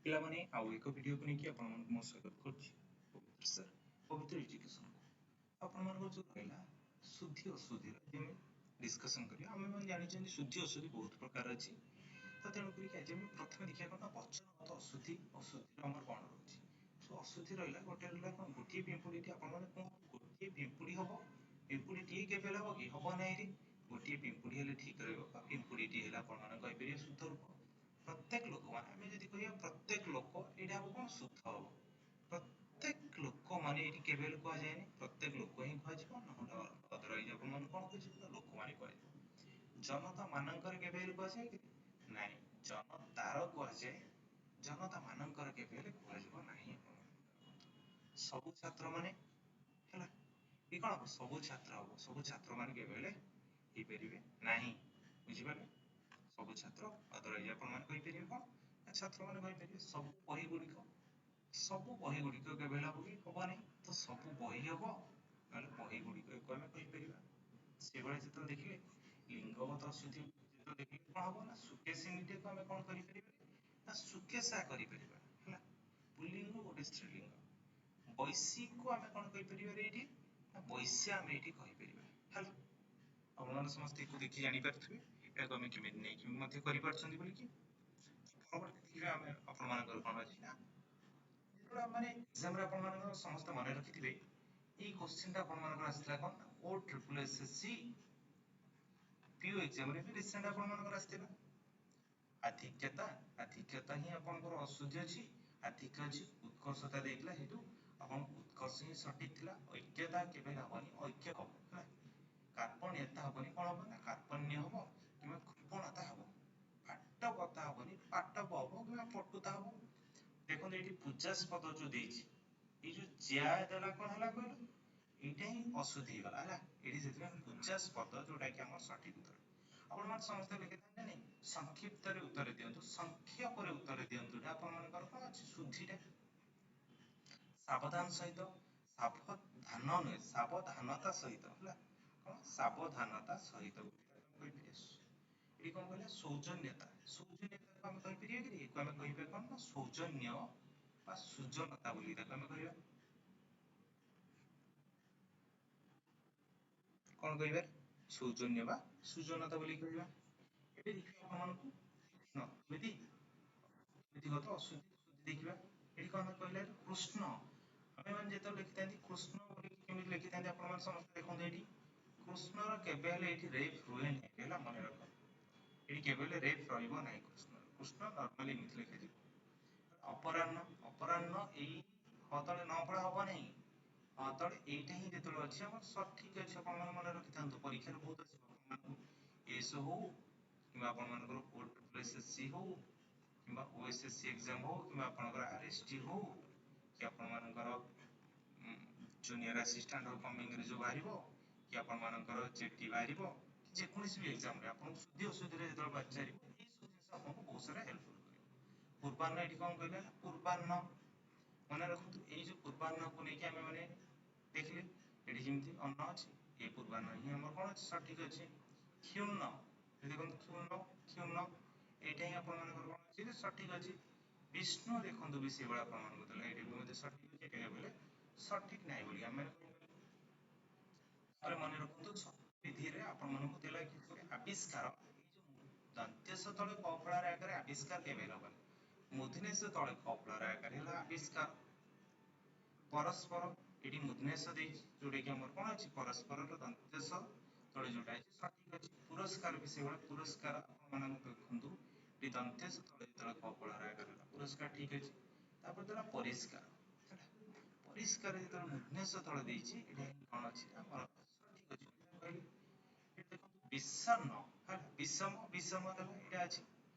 ପିଲାମାନେ ଆଉ ଏକ ଭିଡ଼ିଓକୁ ନେଇକି ଆପଣମାନଙ୍କୁ ମୋ ସ୍ୱାଗତ କରୁଛି। ପବିତ୍ର ସାର୍ ପବିତ୍ର ଏଜୁକେସନକୁ ଆପଣମାନଙ୍କର ଯେଉଁ ରହିଲା ଶୁଦ୍ଧି ଅଶୁଦ୍ଧିର ଯେମିତି ଡିସ୍କସନ୍ କରିବା। ଆମେମାନେ ଜାଣିଛନ୍ତି ଶୁଦ୍ଧି ଅଶୁଦ୍ଧି ବହୁତ ପ୍ରକାର ଅଛି। ତ ତେଣୁକରି ଆଜି ଆମେ ପ୍ରଥମେ ଦେଖିବା କ'ଣ ନା ବଚନଗତ ଅଶୁଦ୍ଧି ଅଶୁଦ୍ଧିର ଆମର କ'ଣ ରହୁଛି। ସୋ ଅଶୁଦ୍ଧି ରହିଲା ଗୋଟେ ରହିଲା କ'ଣ ଗୋଟିଏ ପିମ୍ପୁଡ଼ିଟି ଆପଣମାନେ କୁହନ୍ତୁ ଗୋଟିଏ ପିମ୍ପୁଡ଼ି ହେବ, ପିମ୍ପୁଡ଼ିଟିଏ କେବେ ହେବ କି ହେବ ନାହିଁରେ ଗୋଟିଏ ପିମ୍ପୁଡ଼ି ହେଲେ ଠିକ୍ ରହିବ ବା ପିମ୍ପୁଡ଼ିଟିଏ ହେଲେ ଆପଣମାନେ କହିପାରିବେ ଶୁଦ୍ଧ ରୂପ। ପ୍ରତ୍ୟେକ ଲୋକମାନେ ଆମେ ଯଦି କହିବା ପ୍ରତ୍ୟେକ ଲୋକ ଏଇଟା ହେବ କ'ଣ ଶୁଦ୍ଧ ହେବ। ପ୍ରତ୍ୟେକ ଲୋକମାନେ ଏଇଠି କେବେ ହେଲେ କୁହାଯାଏନି, ପ୍ରତ୍ୟେକ ଲୋକ ହିଁ କୁହାଯିବ, ନହେଲେ ଅଦରୱାଇଜ ଆପଣମାନେ କ'ଣ କୁହାଯିବ ଲୋକମାନେ କୁହାଯିବ। ଜନତା ମାନଙ୍କର କେବେ ହେଲେ କୁହାଯାଏ କି ନାହିଁ, ଜନତାର କୁହାଯାଏ, ଜନତା ମାନଙ୍କର କେବେ ହେଲେ କୁହାଯିବ ନାହିଁ। ସବୁ ଛାତ୍ର ମାନେ ହେଲା ଏ କ'ଣ ହବ ସବୁ ଛାତ୍ର ହବ, ସବୁ ଛାତ୍ର ମାନେ କେବେ ହେଲେ ହେଇପାରିବେ ନାହିଁ। ବୁଝିପାରିଲେ ସବୁ ଛାତ୍ର ଅଦରୱାଇଜ ଆପଣମାନେ କହିପାରିବେ କ'ଣ ନା ଛାତ୍ରମାନେ କହିପାରିବେ ସବୁ ବହି ଗୁଡ଼ିକ କେବେ ହେଲେ ହବ କି ହବ ନାହିଁ। ତ ସବୁ ବହି ହବ ନହେଲେ ବହି ଗୁଡ଼ିକ ଆମେ କହିପାରିବା। ସେଭଳି ଯେତେବେଳେ ଦେଖିଲେ ଲିଙ୍ଗଗତ ଅଶୁଦ୍ଧି ଯେତେବେଳେ ଦେଖିଲେ କ'ଣ ହବ ନା ସୁକେଶିନୀଟିକୁ ଆମେ କ'ଣ କରିପାରିବା ନା ସୁକେଶା କରିପାରିବା ହେଲା। ପୁଲ୍ଲିଙ୍ଗ ଗୋଟେ ସ୍ତ୍ରୀଲିଙ୍ଗ, ବୈଶୀକୁ ଆମେ କ'ଣ କହିପାରିବା ଏଇଠି ନା ବୈଶ୍ୟ ଆମେ ଏଇଠି କହିପାରିବା ହେଲା। ଆପଣମାନେ ସମସ୍ତେ ଏକୁ ଦେଖି ଜାଣିପାରୁଥିବେ ଏହାକୁ ଆମେ କେମିତି ନେଇକି ମଧ୍ୟ କରିପାରୁଛନ୍ତି ବୋଲିକି। ପରବର୍ତ୍ତୀ ଦେଖିବେ ଆମେ ଆପଣମାନଙ୍କର କ'ଣ ଅଛି ନା ଯେତେବେଳେ ମାନେ ଏକ୍ସାମରେ ଆପଣମାନଙ୍କର ସମସ୍ତେ ମନେ ରଖିଥିବେ ଏଇ କୋଶ୍ଚିନ୍ଟା ଆପଣମାନଙ୍କର ଆସିଥିଲା କ'ଣ ନା OSSC PU ଏକ୍ସାମରେ ବି ରିସେଣ୍ଟ ଆପଣମାନଙ୍କର ଆସିଥିଲା। ଆଧିକ୍ୟତା, ଆଧିକ୍ୟତା ହିଁ ଆପଣଙ୍କର ଅଶୁଦ୍ଧି ଅଛି, ଆଧିକ୍ୟ ଅଛି, ଉତ୍କର୍ଷତା ଦେଇଥିଲା ସେଇଠୁ ଆପଣଙ୍କୁ ଉତ୍କର୍ଷ ହିଁ ସଠିକ୍ ଥିଲା। ଐକ୍ୟତା କେବେ ହବନି, ଐକ୍ୟ ହବ ହେଲା। କାର୍ପଣ୍ୟତା ହବନି, କ'ଣ ହବ ନା କାର୍ପଣ୍ୟ ହବ କିମ୍ବା କୃପଣତା ହବ। ପାଟବତା ହବନି, ପାଟବ ହବ କିମ୍ବା ପଟୁତା ହବ। ଦେଖନ୍ତୁ ଏଇଠି ପୂଜାସ୍ପଦ ଯୋଉ ଦେଇଛି ଏଇ ଯୋଉ ଜ୍ୟା ଦେଲା କ'ଣ ହେଲା କହିଲ ଏଇଟା ହିଁ ଅଶୁଦ୍ଧି ହେଇଗଲା ହେଲା। ଏଇଠି ସେଥିପାଇଁ ପୂଜାସ୍ପଦ ଯୋଉଟା କି ଆମର ସଠିକ୍ ଉତ୍ତର। ଆପଣମାନେ ସମସ୍ତେ ଲେଖିଥାନ୍ତି ନାଇଁ ସଂକ୍ଷିପ୍ତରେ ଉତ୍ତର ଦିଅନ୍ତୁ, ସଂକ୍ଷେପରେ ଉତ୍ତର ଦିଅନ୍ତୁ। ଏଇଟା ଆପଣମାନଙ୍କର କ'ଣ ଅଛି ଶୁଦ୍ଧିଟା। ସାବଧାନ ସହିତ, ସାବଧାନ ନୁହେଁ ସାବଧାନତା ସହିତ ହେଲା, କ'ଣ ସାବଧାନତା ସହିତ କହିପାରିବା। ଏଠି କ'ଣ କହିଲେ ସୌଜନ୍ୟତା, ସୌଜନ୍ୟତାକୁ ଆମେ କହିପାରିବା କି ଏକୁ ଆମେ କହିବା କ'ଣ ନା ସୌଜନ୍ୟ ବା ସୁଜନତା ବୋଲି ତାକୁ ଆମେ କହିବା। କ'ଣ କହିବା ସୌଜନ୍ୟ ବା ସୁଜନତା ବୋଲି କହିବା। ଏବେ ଦେଖିବା ଆପଣମାନଙ୍କୁ ବ୍ୟକ୍ତିଗତ ଅଶୁଦ୍ଧି ଦେଖିବା। ଏଠି କ'ଣ କହିଲେ କୃଷ୍ଣ, ଆମେମାନେ ଯେତେବେଳେ ଲେଖିଥାନ୍ତି କୃଷ୍ଣ ବୋଲି କେମିତି ଲେଖିଥାନ୍ତି ଆପଣମାନେ ସମସ୍ତେ ଦେଖନ୍ତୁ ଏଇଠି କୃଷ୍ଣର କେବେ ହେଲେ ଏଇଠି ରେଫ୍ ରୁହେ ନାହିଁ ହେଲା, ମନେ ରଖ ଏଠି କେବେ ହେଲେ ରେଫ୍ ରହିବ ନାହିଁ କୃଷ୍ଣ, କୃଷ୍ଣ ନର୍ମାଲି ଏମିତି ଲେଖାଯିବ। ଅପରାହ୍ନ, ଅପରାହ୍ନ ଏଇ ହ ତଳେ ନ ପଢ଼ା ହବ ନାହିଁ, ହ ତଳେ ଏଇଟା ହିଁ ଯେତେବେଳେ ଅଛି ଆମର ସଠିକ୍ ଅଛି। ଆପଣମାନେ ମନେ ରଖିଥାନ୍ତୁ ପରୀକ୍ଷାରେ ବହୁତ ଆସିବ ଆପଣମାନଙ୍କୁ ଏସ୍ ହଉ କିମ୍ବା ଆପଣମାନଙ୍କର OSSC ହଉ କିମ୍ବା OSSC ଏକ୍ସାମ ହଉ କିମ୍ବା ଆପଣଙ୍କର RST ହଉ କି ଆପଣମାନଙ୍କର ଜୁନିୟର ଆସିଷ୍ଟାଣ୍ଟ କମିଂରେ ଯୋଉ ବାହାରିବ କି ଆପଣମାନଙ୍କର JT ବାହାରିବ କି ଯେକୌଣସି ବି ଏକ୍ସାମରେ ଆପଣଙ୍କୁ ଶୁଦ୍ଧି ଅଶୁଦ୍ଧିରେ ଯେତେବେଳେ ପଚାରିବ ଏଇ ସବୁ ଜିନିଷ ଆପଣଙ୍କୁ ବହୁତ ସାରା ହେଲ୍ପଫୁଲ୍ କରିବ। ପୂର୍ବାହ୍ନ ଏଠି କ'ଣ କହିଲେ ନା ପୂର୍ବାହ୍ନ, ମନେ ରଖନ୍ତୁ ଏଇ ଯୋଉ ପୂର୍ବାହ୍ନକୁ ନେଇକି ଆମେ ମାନେ ଦେଖିଲେ ଏଠି ଯେମିତି ଅନ୍ନ ଅଛି ଏଇ ପୂର୍ବାହ୍ନ ହିଁ ଆମର କ'ଣ ଅଛି ସଠିକ୍ ଅଛି। କ୍ଷୁଣ୍ଣ ଦେଖନ୍ତୁ କ୍ଷୁଣ୍ଣ, କ୍ଷୁଣ୍ଣ ଏଇଟା ହିଁ ଆପଣମାନଙ୍କର କ'ଣ ଅଛି ସଠିକ୍ ଅଛି। ବିଷ୍ଣୁ ଦେଖନ୍ତୁ ବି ସେଇଭଳିଆ ଆପଣମାନଙ୍କୁ ଦେଲା, ଏଇଟା ବି ମଧ୍ୟ ସଠିକ୍ ଅଛି, ଏଇଟା ବୋଲେ ସଠିକ୍ ନାହିଁ ବୋଲି ଆମେ ମନେ ରଖନ୍ତୁ ବିଧିରେ ଆପଣମାନଙ୍କୁ ଦେଲା କି ଆବିଷ୍କାର, ଏଇ ଯୋଉ ଦନ୍ତେଶ ତଳେ କଫଳାର ଆକାରରେ ଆବିଷ୍କାର କେବେ ହେବନି, ମୂର୍ଧନ୍ୟଷ ତଳେ କଫଳାର ଆକାରରେ ହେଲା ଆବିଷ୍କାର। ପରସ୍ପର ଏଠି ମୂର୍ଧନ୍ୟଷ ଦେଇଛି ଯୋଉଟା କି ଆମର କ'ଣ ଅଛି ପରସ୍ପରର ଦନ୍ତେଶ ତଳେ ଯୋଉଟା ଅଛି ସଠିକ୍ ଅଛି। ପୁରସ୍କାର ବି ସେଇଭଳିଆ, ପୁରସ୍କାର ଆପଣମାନଙ୍କୁ ଦେଖନ୍ତୁ ଏଠି ଦନ୍ତେଶ ତଳେ ଯେତେବେଳେ କଫଳାର ଆକାରରେ ହେଲା ପୁରସ୍କାର ଠିକ୍ ଅଛି। ତାପରେ ଦେଲା ପରିଷ୍କାର ହେଲା, ପରିଷ୍କାର ଯେତେବେଳେ ମୂର୍ଧନ୍ୟଷ ତଳେ ଦେଇଛି ଏଠି କ'ଣ ଅଛି ଆମର ସଠିକ୍ ଅଛି କହିଲି। ଏଠି ଦେଖନ୍ତୁ ବିଷଣ୍ଣ ହେଲା, ବିଷମ, ବିଷମ ଦେଲା ଏଇଟା ଅଛି।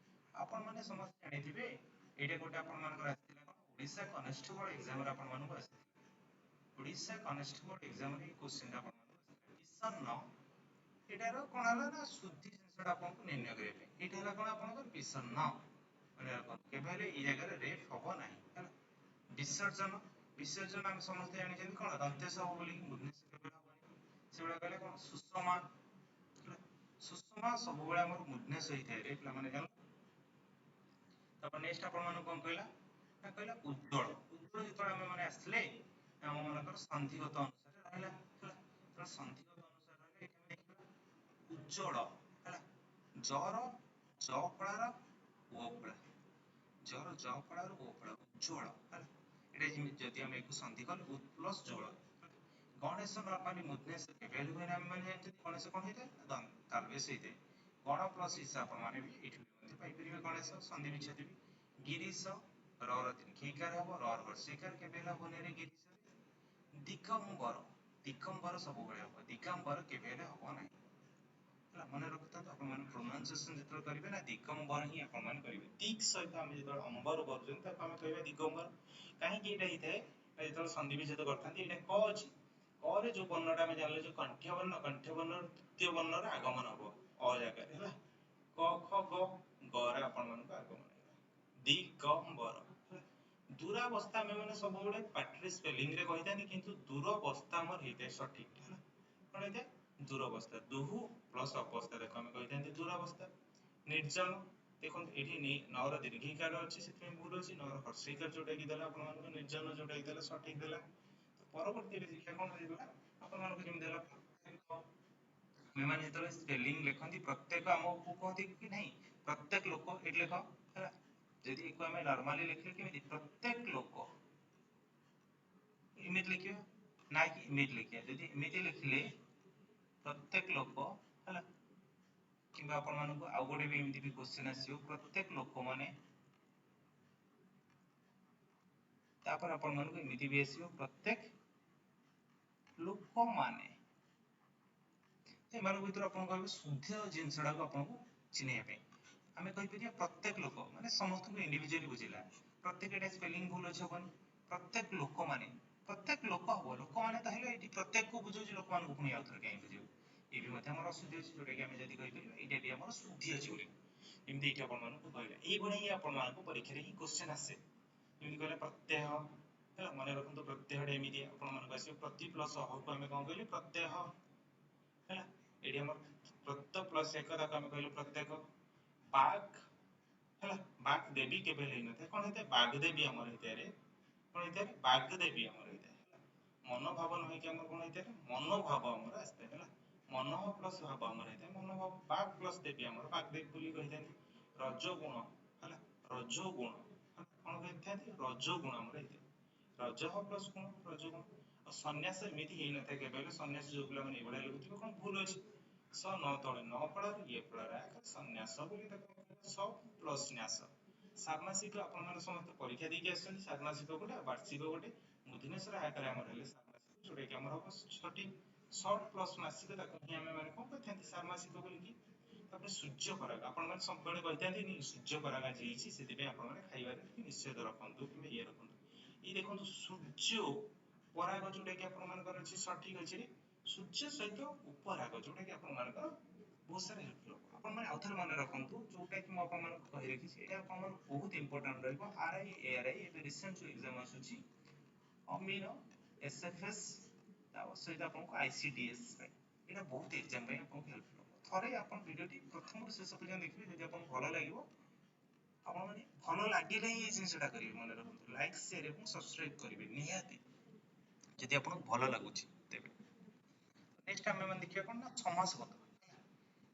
ଆପଣମାନେ ସମସ୍ତେ ଜାଣିଥିବେ ଏଇଟା ଗୋଟେ ଆପଣମାନଙ୍କର ଆସିଥିଲା କ'ଣ ଓଡ଼ିଶା କନେଷ୍ଟବଳ ଏକ୍ସାମରେ ଆପଣମାନଙ୍କୁ ଆସିଥିଲା। ଓଡ଼ିଶା କନେଷ୍ଟବଳ ଏକ୍ସାମରେ ଏଇ କୋଶ୍ଚିନ୍ଟା ଆପଣମାନଙ୍କୁ ଆସିଥିଲା। ବିଷଣ୍ଣ ଏଟାର କ'ଣ ହେଲା ନା ଶୁଦ୍ଧି ଜିନିଷଟା ଆପଣଙ୍କୁ ନିର୍ଣ୍ଣୟ କରିବା ପାଇଁ ଏଇଟା ହେଲା କ'ଣ ଆପଣଙ୍କର ବିଷଣ୍ଣ, ମନେ ରଖନ୍ତୁ କେବେ ହେଲେ ଏଇ ଜାଗାରେ ରେଫ୍ ହବ ନାହିଁ ହେଲା। ବିସର୍ଜନ, ବିସର୍ଜନ ଆମେ ସମସ୍ତେ ଜାଣିଛନ୍ତି କ'ଣ ଦନ୍ତେଶ ହବ ବୋଲି, ମୂର୍ଧନ୍ୟଷ କେବେ ହବନି। ସେଗୁଡ଼ା କହିଲେ କ'ଣ ସୁଷମା ହେଲା, ସୁଷମା ସବୁବେଳେ ଆମର ମୂର୍ଧନ୍ୟଷ ହେଇଥାଏ ରେ ପିଲାମାନେ ଜାଣ। ତାପରେ ନେକ୍ସଟ ଆପଣମାନଙ୍କୁ କ'ଣ କହିଲା ନା କହିଲା ଉଜ୍ଜଳ। ଉଜ୍ଜଳ ଯେତେବେଳେ ଆମେ ମାନେ ଆସିଲେ ଆମ ମାନଙ୍କର ସନ୍ଧିଗତ ଅନୁସାରେ ରହିଲା ହେଲା। ତ ସନ୍ଧିଗତ ଅନୁସାରେ ରହିଲେ ଏଠି ଆମେ ଦେଖିବା ଉଜ୍ଜଳ ହେଲା। ଜର ଜ ଫଳାର ଓ ଫଳା, ଜର ଜ ଫଳାର ଓ ଫଳା ଉଜ୍ଜଳ ହେଲା। ଏଟା ଯେମିତି ଯଦି ଆମେ ଏକୁ ସନ୍ଧି କଲେ ଉତ୍ ପ୍ଲସ୍ ଜଳ। ଗଣେଶ ନର୍ମାଲି ମୁଦନେଶ କେବେ ହେଲେ ହୁଏନା, ଆମେ ମାନେ ଜାଣିଛନ୍ତି ଗଣେଶ କଣ ହେଇଥାଏ ତାଲବେଶ ହେଇଥାଏ। ଗଣ ପ୍ଲସ୍ ଇସ ଆପଣ ମାନେ ବି ଏଇଠି ବି ମଧ୍ୟ ପାଇପାରିବେ ଗଣେଶ ସନ୍ଧି ବିଚ୍ଛେଦ ବି। ଗିରିଶ ର ର ଦୀର୍ଘଇକାର ହବ, ର ର ହର୍ଷଇକାର କେବେ ହେଲେ ହବନି ରେ ଗିରିଶରେ। ଦିଗମ୍ବର, ଦିଗମ୍ବର ସବୁବେଳେ ହବ, ଦିଗମ୍ବର କେବେ ହେଲେ ହବ ନାହିଁ ହେଲା। ମନେ ରଖିଥାନ୍ତୁ ଆପଣ ମାନେ ପ୍ରୋନାଉନ୍ସିଏସନ ଯେତେବେଳେ କରିବେ ନା ଦିଗମ୍ବର ହିଁ ଆପଣ ମାନେ କରିବେ। ଦିକ୍ ସହିତ ଆମେ ଯେତେବେଳେ ଅମ୍ବର କରୁଛନ୍ତି ତାକୁ ଆମେ କହିବା ଦିଗମ୍ବର। କାହିଁକି ଏଇଟା ହେଇଥାଏ, ଯେତେବେଳେ ସନ୍ଧି ବିଚ୍ଛେଦ କରିଥାନ୍ତି ଏଇଟା କ ଅଛି, କ ରେ ଯୋଉ ବର୍ଣ୍ଣଟା ଆମେ ଜାଣିଲେ ଯୋଉ କଣ୍ଠ୍ୟ ବର୍ଣ୍ଣ, କଣ୍ଠ୍ୟ ବର୍ଣ୍ଣର ତୃତୀୟ ବର୍ଣ୍ଣର ଆଗମନ ହବ ଅ ଜାଗାରେ ହେଲା। କ ଖ ଗ, ଗ ରେ ଆପଣ ମାନଙ୍କୁ ଆଗମନ ହେଲା ଦିଗମ୍ବର ହେଲା। ଦୂରାବସ୍ଥା ଆମେ ମାନେ ସବୁବେଳେ ପାଟିରେ ସ୍ପେଲିଂ ରେ କହିଥାନ୍ତି, କିନ୍ତୁ ଦୂରବସ୍ଥା ଆମର ହେଇଥାଏ ସଠିକ ହେଲା। କଣ ହେଇଥାଏ ଦୂରବସ୍ଥା, ଦୁହୁ ପ୍ଲସ୍ ଅବସ୍ଥା ଦେଖ ଆମେ କହିଥାନ୍ତି ଦୂରାବସ୍ଥା। ନିର୍ଜନ ଦେଖନ୍ତୁ ଏଠି ନର ଦୀର୍ଘଇକାର ଅଛି ସେଥିପାଇଁ ଭୁଲ ଅଛି, ନର ହର୍ଷଇକାର ଯୋଉଟା କି ଦେଲା ଆପଣ ମାନଙ୍କୁ ନିର୍ଜନ ଯୋଉଟା କି ଦେଲା ସଠିକ ଦେଲା। ପରବର୍ତ୍ତୀ ଦେଖିବା କଣ ହେଇଗଲା ଆପଣ ମାନଙ୍କୁ ଯେମିତି ଦେଲା ପ୍ରତ୍ୟେକ। ଆମେମାନେ ଯେତେବେଳେ ସ୍ପେଲିଂ ଲେଖନ୍ତି ପ୍ରତ୍ୟେକ ଆମକୁ କୁହନ୍ତି କି ନାହିଁ ପ୍ରତ୍ୟେକ ଲୋକ ଏଠି ଲେଖ ହେଲା। ଯଦି ଏକୁ ଆମେ ନର୍ମାଲି ଲେଖିଲେ କେମିତି ପ୍ରତ୍ୟେକ ଲୋକ ଏମିତି ଲେଖିବା, ନା କି ଏମିତି ଲେଖିବା। ଯଦି ଏମିତି ଲେଖିଲେ ପ୍ରତ୍ୟେକ ଲୋକ ହେଲା, କିମ୍ବା ଆପଣ ମାନଙ୍କୁ ଆଉ ଗୋଟେ ବି ଏମିତି ବି କ୍ୱେଶ୍ଚନ ଆସିବ ପ୍ରତ୍ୟେକ ଲୋକମାନେ, ତାପରେ ଆପଣ ମାନଙ୍କୁ ଏମିତି ବି ଆସିବ ପ୍ରତ୍ୟେକ ଲୋକମାନେ। ଏମାନଙ୍କ ଭିତରୁ ଆପଣ କହିବେ ଶୁଦ୍ଧ ଜିନିଷଟାକୁ ଆପଣଙ୍କୁ ଚିହ୍ନିବା ପାଇଁ ଆମେ କହିପାରିବା ପ୍ରତ୍ୟେକ ଲୋକ ମାନେ ସମସ୍ତଙ୍କୁ ଇଣ୍ଡିଭିଜୁଆଲି ବୁଝିଲା। ପ୍ରତ୍ୟେକ ଏଟା ସ୍ପେଲିଂ ଭୁଲ ଅଛି ହବନି। ପ୍ରତ୍ୟେକ ଲୋକମାନେ, ପ୍ରତ୍ୟେକ ଲୋକ ହବ, ଲୋକମାନେ ତ ହେଲେ ଏଠି ପ୍ରତ୍ୟେକକୁ ବୁଝଉଛି, ଲୋକମାନଙ୍କୁ ପୁଣି ଆଉଥରେ କାହିଁ ବୁଝେଇବ। ଏ ବି ମଧ୍ୟ ଆମର ଅଶୁଦ୍ଧି ଅଛି, ଯୋଉଟା କି ଆମେ ଯଦି କହିପାରିବା ଏଇଟା ବି ଆମର ଶୁଦ୍ଧି ଅଛି ବୋଲି। ଏମିତି ଏଇଠି ଆପଣ ମାନଙ୍କୁ କହିଲା, ଏଇଭଳିଆ ହିଁ ଆପଣ ମାନଙ୍କୁ ପରୀକ୍ଷାରେ ହିଁ କ୍ୱେଶ୍ଚନ ଆସେ। ଯେମିତି କହିଲେ ପ୍ରତ୍ୟୟ ହେଲା, ମନେ ରଖନ୍ତୁ ପ୍ରତ୍ୟୟଟା ଏମିତି ଆପଣ ମାନଙ୍କୁ ଆସିବ ପ୍ରତି ପ୍ଲସ୍ ଅହକୁ ଆମେ କଣ କହିଲେ ପ୍ରତ୍ୟୟ ହେଲା। ଏଠି ଆମର ପ୍ରତ୍ୟ ପ୍ଲସ୍ ଏକ ତାକୁ ଆମେ କହିଲେ ପ୍ରତ୍ୟେକ। ବାଘ ହେଲା, ବାଘ ଦେବୀ କେବେ ହେଇନଥାଏ, କଣ ହେଇଥାଏ ବାଘ ଦେବୀ ଆମର ହେଇଥାଏ, କଣ ହେଇଥାଏ ବାଘ ଦେବୀ ଆମର ହେଇଥାଏ ହେଲା। ମନୋଭାବ ନ ହେଇକି ଆମର କଣ ହେଇଥାଏ ମନୋଭାବ ଆମର ଆସିଥାଏ ହେଲା। ମନ ପ୍ଲସ୍ ଭାବ ଆମର ହେଇଥାଏ ମନୋଭାବ। ବାଘ ପ୍ଲସ୍ ଦେବୀ ଆମର ବାଘ ଦେବୀ ବୋଲି କହିଥାନ୍ତି। ରଜଗୁଣ ହେଲା, ରଜୋଗୁଣ କଣ କହିଥାନ୍ତି ରଜୋଗୁଣ ଆମର ହେଇଥାଏ। ରଜ ପ୍ଲସ୍ ଗୁଣ ରଜଗୁଣ। ଆଉ ସନ୍ନ୍ୟାସ ଏମିତି ହେଇନଥାଏ କେବେ ହେଲେ, ସନ୍ନ୍ୟାସ ଯୋଉ ପିଲାମାନେ ଏଇଭଳିଆ ଲେଖୁଥିବେ କଣ ଭୁଲ ଅଛି। ସ ନ ତଳେ ନ ଫଳାରେ ଇଏ ଫଳାରେ ଆକାର ସନ୍ନ୍ୟାସ ବୋଲି ତାକୁ ସ ପ୍ଲସ୍ ନ୍ୟାସ। ଷାଣ୍ମାସିକ ଆପଣ ମାନେ ସମସ୍ତେ ପରୀକ୍ଷା ଦେଇକି ଆସିଛନ୍ତି, ଷାଣ୍ମାସିକ ଗୋଟେ ବାର୍ଷିକ ଗୋଟେ ବୁଧିନେଶ୍ୱର ଆକାରରେ ଆମର ହେଲେ ଷାଣ୍ମାସିକ, ଯୋଉଟା କି ଆମର ହବ ସଠିକ। ସର୍ଟ ପ୍ଲସ୍ ମାସିକ ତାକୁ ହିଁ ଆମେ ମାନେ କଣ କହିଥାନ୍ତି ଷାଣ୍ମାସିକ ବୋଲିକି। ତାପରେ ସୂର୍ଯ୍ୟ ପରାଗ ଆପଣ ମାନେ ସବୁବେଳେ କହିଥାନ୍ତି ସୂର୍ଯ୍ୟ ପରାଗ ଆଜି ହେଇଛି, ସେଥିପାଇଁ ଆପଣ ମାନେ ଖାଇବାରେ ଟିକେ ନିଷେଧ ରଖନ୍ତୁ କିମ୍ବା ଇଏ ରଖନ୍ତୁ। ଏଇ ଦେଖନ୍ତୁ ସୂର୍ଯ୍ୟ ପରାଗ ଯୋଉଟା କି ଆପଣ ମାନଙ୍କର ଅଛି ସଠିକ ଅଛି। ସୂର୍ଯ୍ୟ ସହିତ ଉପରାଗ ଯୋଉଟା କି ଆପଣ ମାନଙ୍କର ବହୁତ ସାରା ହେଲ୍ପ ହବ। ଆପଣ ମାନେ ଆଉଥରେ ମନେ ରଖନ୍ତୁ ଯୋଉଟା କି ମୁଁ ଆପଣ ମାନଙ୍କୁ କହି ରଖିଛି, ଏଇଟା ଆପଣ ମାନଙ୍କୁ ବହୁତ ଇମ୍ପୋର୍ଟାଣ୍ଟ ରହିବ। ଆର୍ଆଇ ଏଆରଆଇ ଏବେ ରିସେଣ୍ଟ ଯୋଉ ଏକ୍ସାମ ଆସୁଛି ଅମିନ ଏସଏଫଏସ ତା ସହିତ ଆପଣଙ୍କୁ ଆଇସିଡିଏସ୍ ପାଇଁ ଏଇଟା ବହୁତ ଏକ୍ସାମ ପାଇଁ ଆପଣଙ୍କୁ ହେଲ୍ପ ହବ। ଥରେ ଆପଣ ଭିଡ଼ିଓଟି ପ୍ରଥମରୁ ଶେଷ ପର୍ଯ୍ୟନ୍ତ ଦେଖିବେ, ଯଦି ଆପଣଙ୍କୁ ଭଲ ଲାଗିବ ଆପଣ ମାନେ ଭଲ ଲାଗିଲେ ହିଁ ଏଇ ଜିନିଷଟା କରିବେ। ମନେ ରଖନ୍ତୁ ଲାଇକ୍ ସେୟାର ଏବଂ ସବସ୍କ୍ରାଇବ କରିବେ ନିହାତି, ଯଦି ଆପଣଙ୍କୁ ଭଲ ଲାଗୁଛି ତେବେ। ନେକ୍ସଟ ଆମେ ମାନେ ଦେଖିବା କଣ ନା ସମାସଗତ।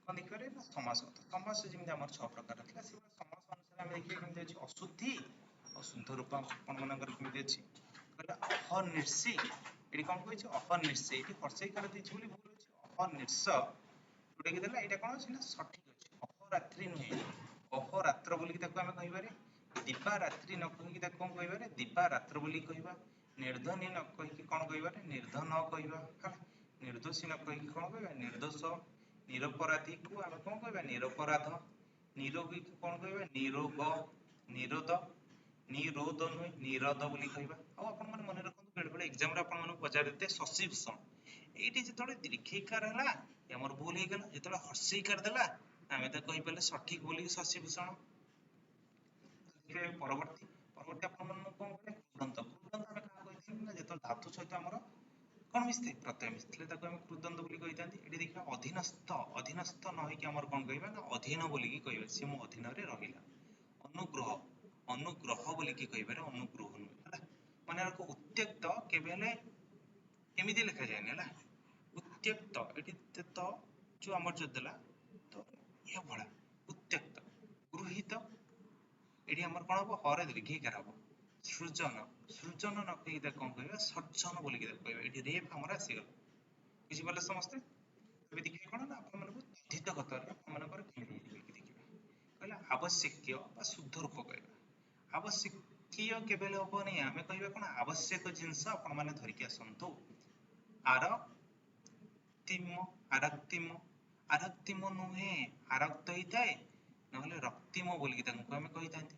କଣ ଦେଖିପାରିବେ ନା ସମାସଗତ। ସମାସ ଯେମିତି ଆମର 6 ପ୍ରକାର ଥିଲା, ସେଭଳି ସମାସ ଅନୁସାରେ ଆମେ ଦେଖିବା କେମିତି ଅଛି ଅଶୁଦ୍ଧି ଆଉ ଶୁଦ୍ଧ ରୂପ ଆପଣ ମାନଙ୍କର କେମିତି ଅଛି କହିଲା ଅହର୍ନିଶି। ଏଠି କଣ କହିଛି ଅହର୍ନିଶି, ଏଠି ହର୍ଷଇକାର ଦେଇଛି ବୋଲି ଭୁଲ ଅଛି। ଅହର୍ନିଶ ଯୋଉଟା କି ଦେଲା ଏଇଟା କଣ ଅଛି ନା ସଠିକ ଅଛି। ଅହରାତ୍ରି ନୁହେଁ ଅହରାତ୍ର ବୋଲିକି ତାକୁ ଆମେ କହିବାରେ। ଦିବା ରାତ୍ରି ନ କହିକି ତାକୁ କଣ କହିବାରେ ଦିବା ରାତ୍ର ବୋଲି କହିବା। ନିର୍ଧନୀ ନ କହିକି କଣ କହିବାରେ ନିର୍ଧନ କହିବା ହେଲା। ନିର୍ଦ୍ଦୋଷୀ ନ କହିକି କଣ କହିବା ନିର୍ଦ୍ଦୋଷ। ନିରପରାଧୀକୁ ଆମେ କଣ କହିବା ନିରପରାଧ। ନିରୋଗୀକୁ କଣ କହିବା ନିରୋଗ। ନିରୋଧ ନିରୋଧ ନୁହେଁ ନିରୋଧ ବୋଲି କହିବା। ଆଉ ଆପଣ ମାନେ ମନେ ରଖନ୍ତୁ ବେଳେ ବେଳେ ଏକ୍ସାମ ରେ ଆପଣ ମାନଙ୍କୁ ପଚାରିଥାଏ ଶଶିଭୂଷଣ, ଏଇଠି ଯେତେବେଳେ ଦୀର୍ଘଇକାର ହେଲା ଆମର ଭୁଲ ହେଇଗଲା, ଯେତେବେଳେ ହର୍ଷଇକାର ଦେଲା ଆମେ ତାକୁ କହିପାରିଲେ ସଠିକ ବୋଲି ଶଶିଭୂଷଣ। ପରବର୍ତ୍ତୀ ପରବର୍ତ୍ତୀ ଆପଣ ମାନଙ୍କୁ କଣ କହିବା କୃଦନ୍ତ। କୃଦନ୍ତ ଆମେ କାହାକୁ କହିଥାନ୍ତି ନା ଯେତେବେଳେ ଧାତୁ ସହିତ ଆମର କଣ ମିଶିଥାଏ ପ୍ରତ୍ୟୟ ମିଶିଥିଲେ ତାକୁ ଆମେ କୃଦନ୍ତ ବୋଲି କହିଥାନ୍ତି। ଏଠି ଦେଖିବା ଅଧୀନସ୍ଥ, ଅଧୀନସ୍ଥ ନ ହେଇକି ଆମର କଣ କହିବା ନା ଅଧୀନ ବୋଲିକି କହିବା, ସିଏ ମୋ ଅଧୀନରେ ରହିଲା। ଅନୁଗ୍ରହ ଅନୁଗ୍ରହ ବୋଲି କି କହିବାରେ ଅନୁଗ୍ରହ ନୁହେଁ ହେଲା। ମାନେ ରଖ ଉତ୍ତ୍ୟକ୍ତ କେବେ ହେଲେ ଏମିତି ଲେଖା ଯାଏନି ହେଲା। ଉତ୍ତ୍ୟକ୍ତ ଏଠି ତ ଯୋଉ ଆମର ଯୋଉ ଦେଲା ତ ଏହା ଭଳା ଉତ୍ତ୍ୟକ୍ତ। ଗୃହୀତ ଏଠି ଆମର କଣ ହବ ହରେ ଦୀର୍ଘିକାର ହବ। ସୃଜନ ସୃଜନ ନ କହିକି ତାକୁ କଣ କହିବା ସର୍ଜନ ବୋଲି ତାକୁ କହିବା। ଏଠି ରେଫ ଆମର ଆସିଗଲା। ବୁଝିପାରିଲେ ସମସ୍ତେ? ଏବେ ଦେଖିବେ କଣ ନା ଆପଣମାନଙ୍କୁ ତଦ୍ଧିତ ଗତରେ ଆପଣମାନଙ୍କର କେମିତି ହେଇଯିବ ଦେଖିବା। କହିଲା ଆବଶ୍ୟକୀୟ ବା ଶୁଦ୍ଧ ରୂପ କହିବା। ଆବଶ୍ୟକୀୟ କେବେ ହେଲେ ହବନି। ଆମେ କହିବା କଣ ଆବଶ୍ୟକ ଜିନିଷ ଆପଣ ମାନେ ଧରିକି ଆସନ୍ତୁ। ଆରକ୍ତିମ ଆରକ୍ତିମ ନୁହେଁ ଆରକ୍ତ ହେଇଥାଏ ନହେଲେ ରକ୍ତିମ ବୋଲିକି ତାଙ୍କୁ ଆମେ କହିଥାନ୍ତି।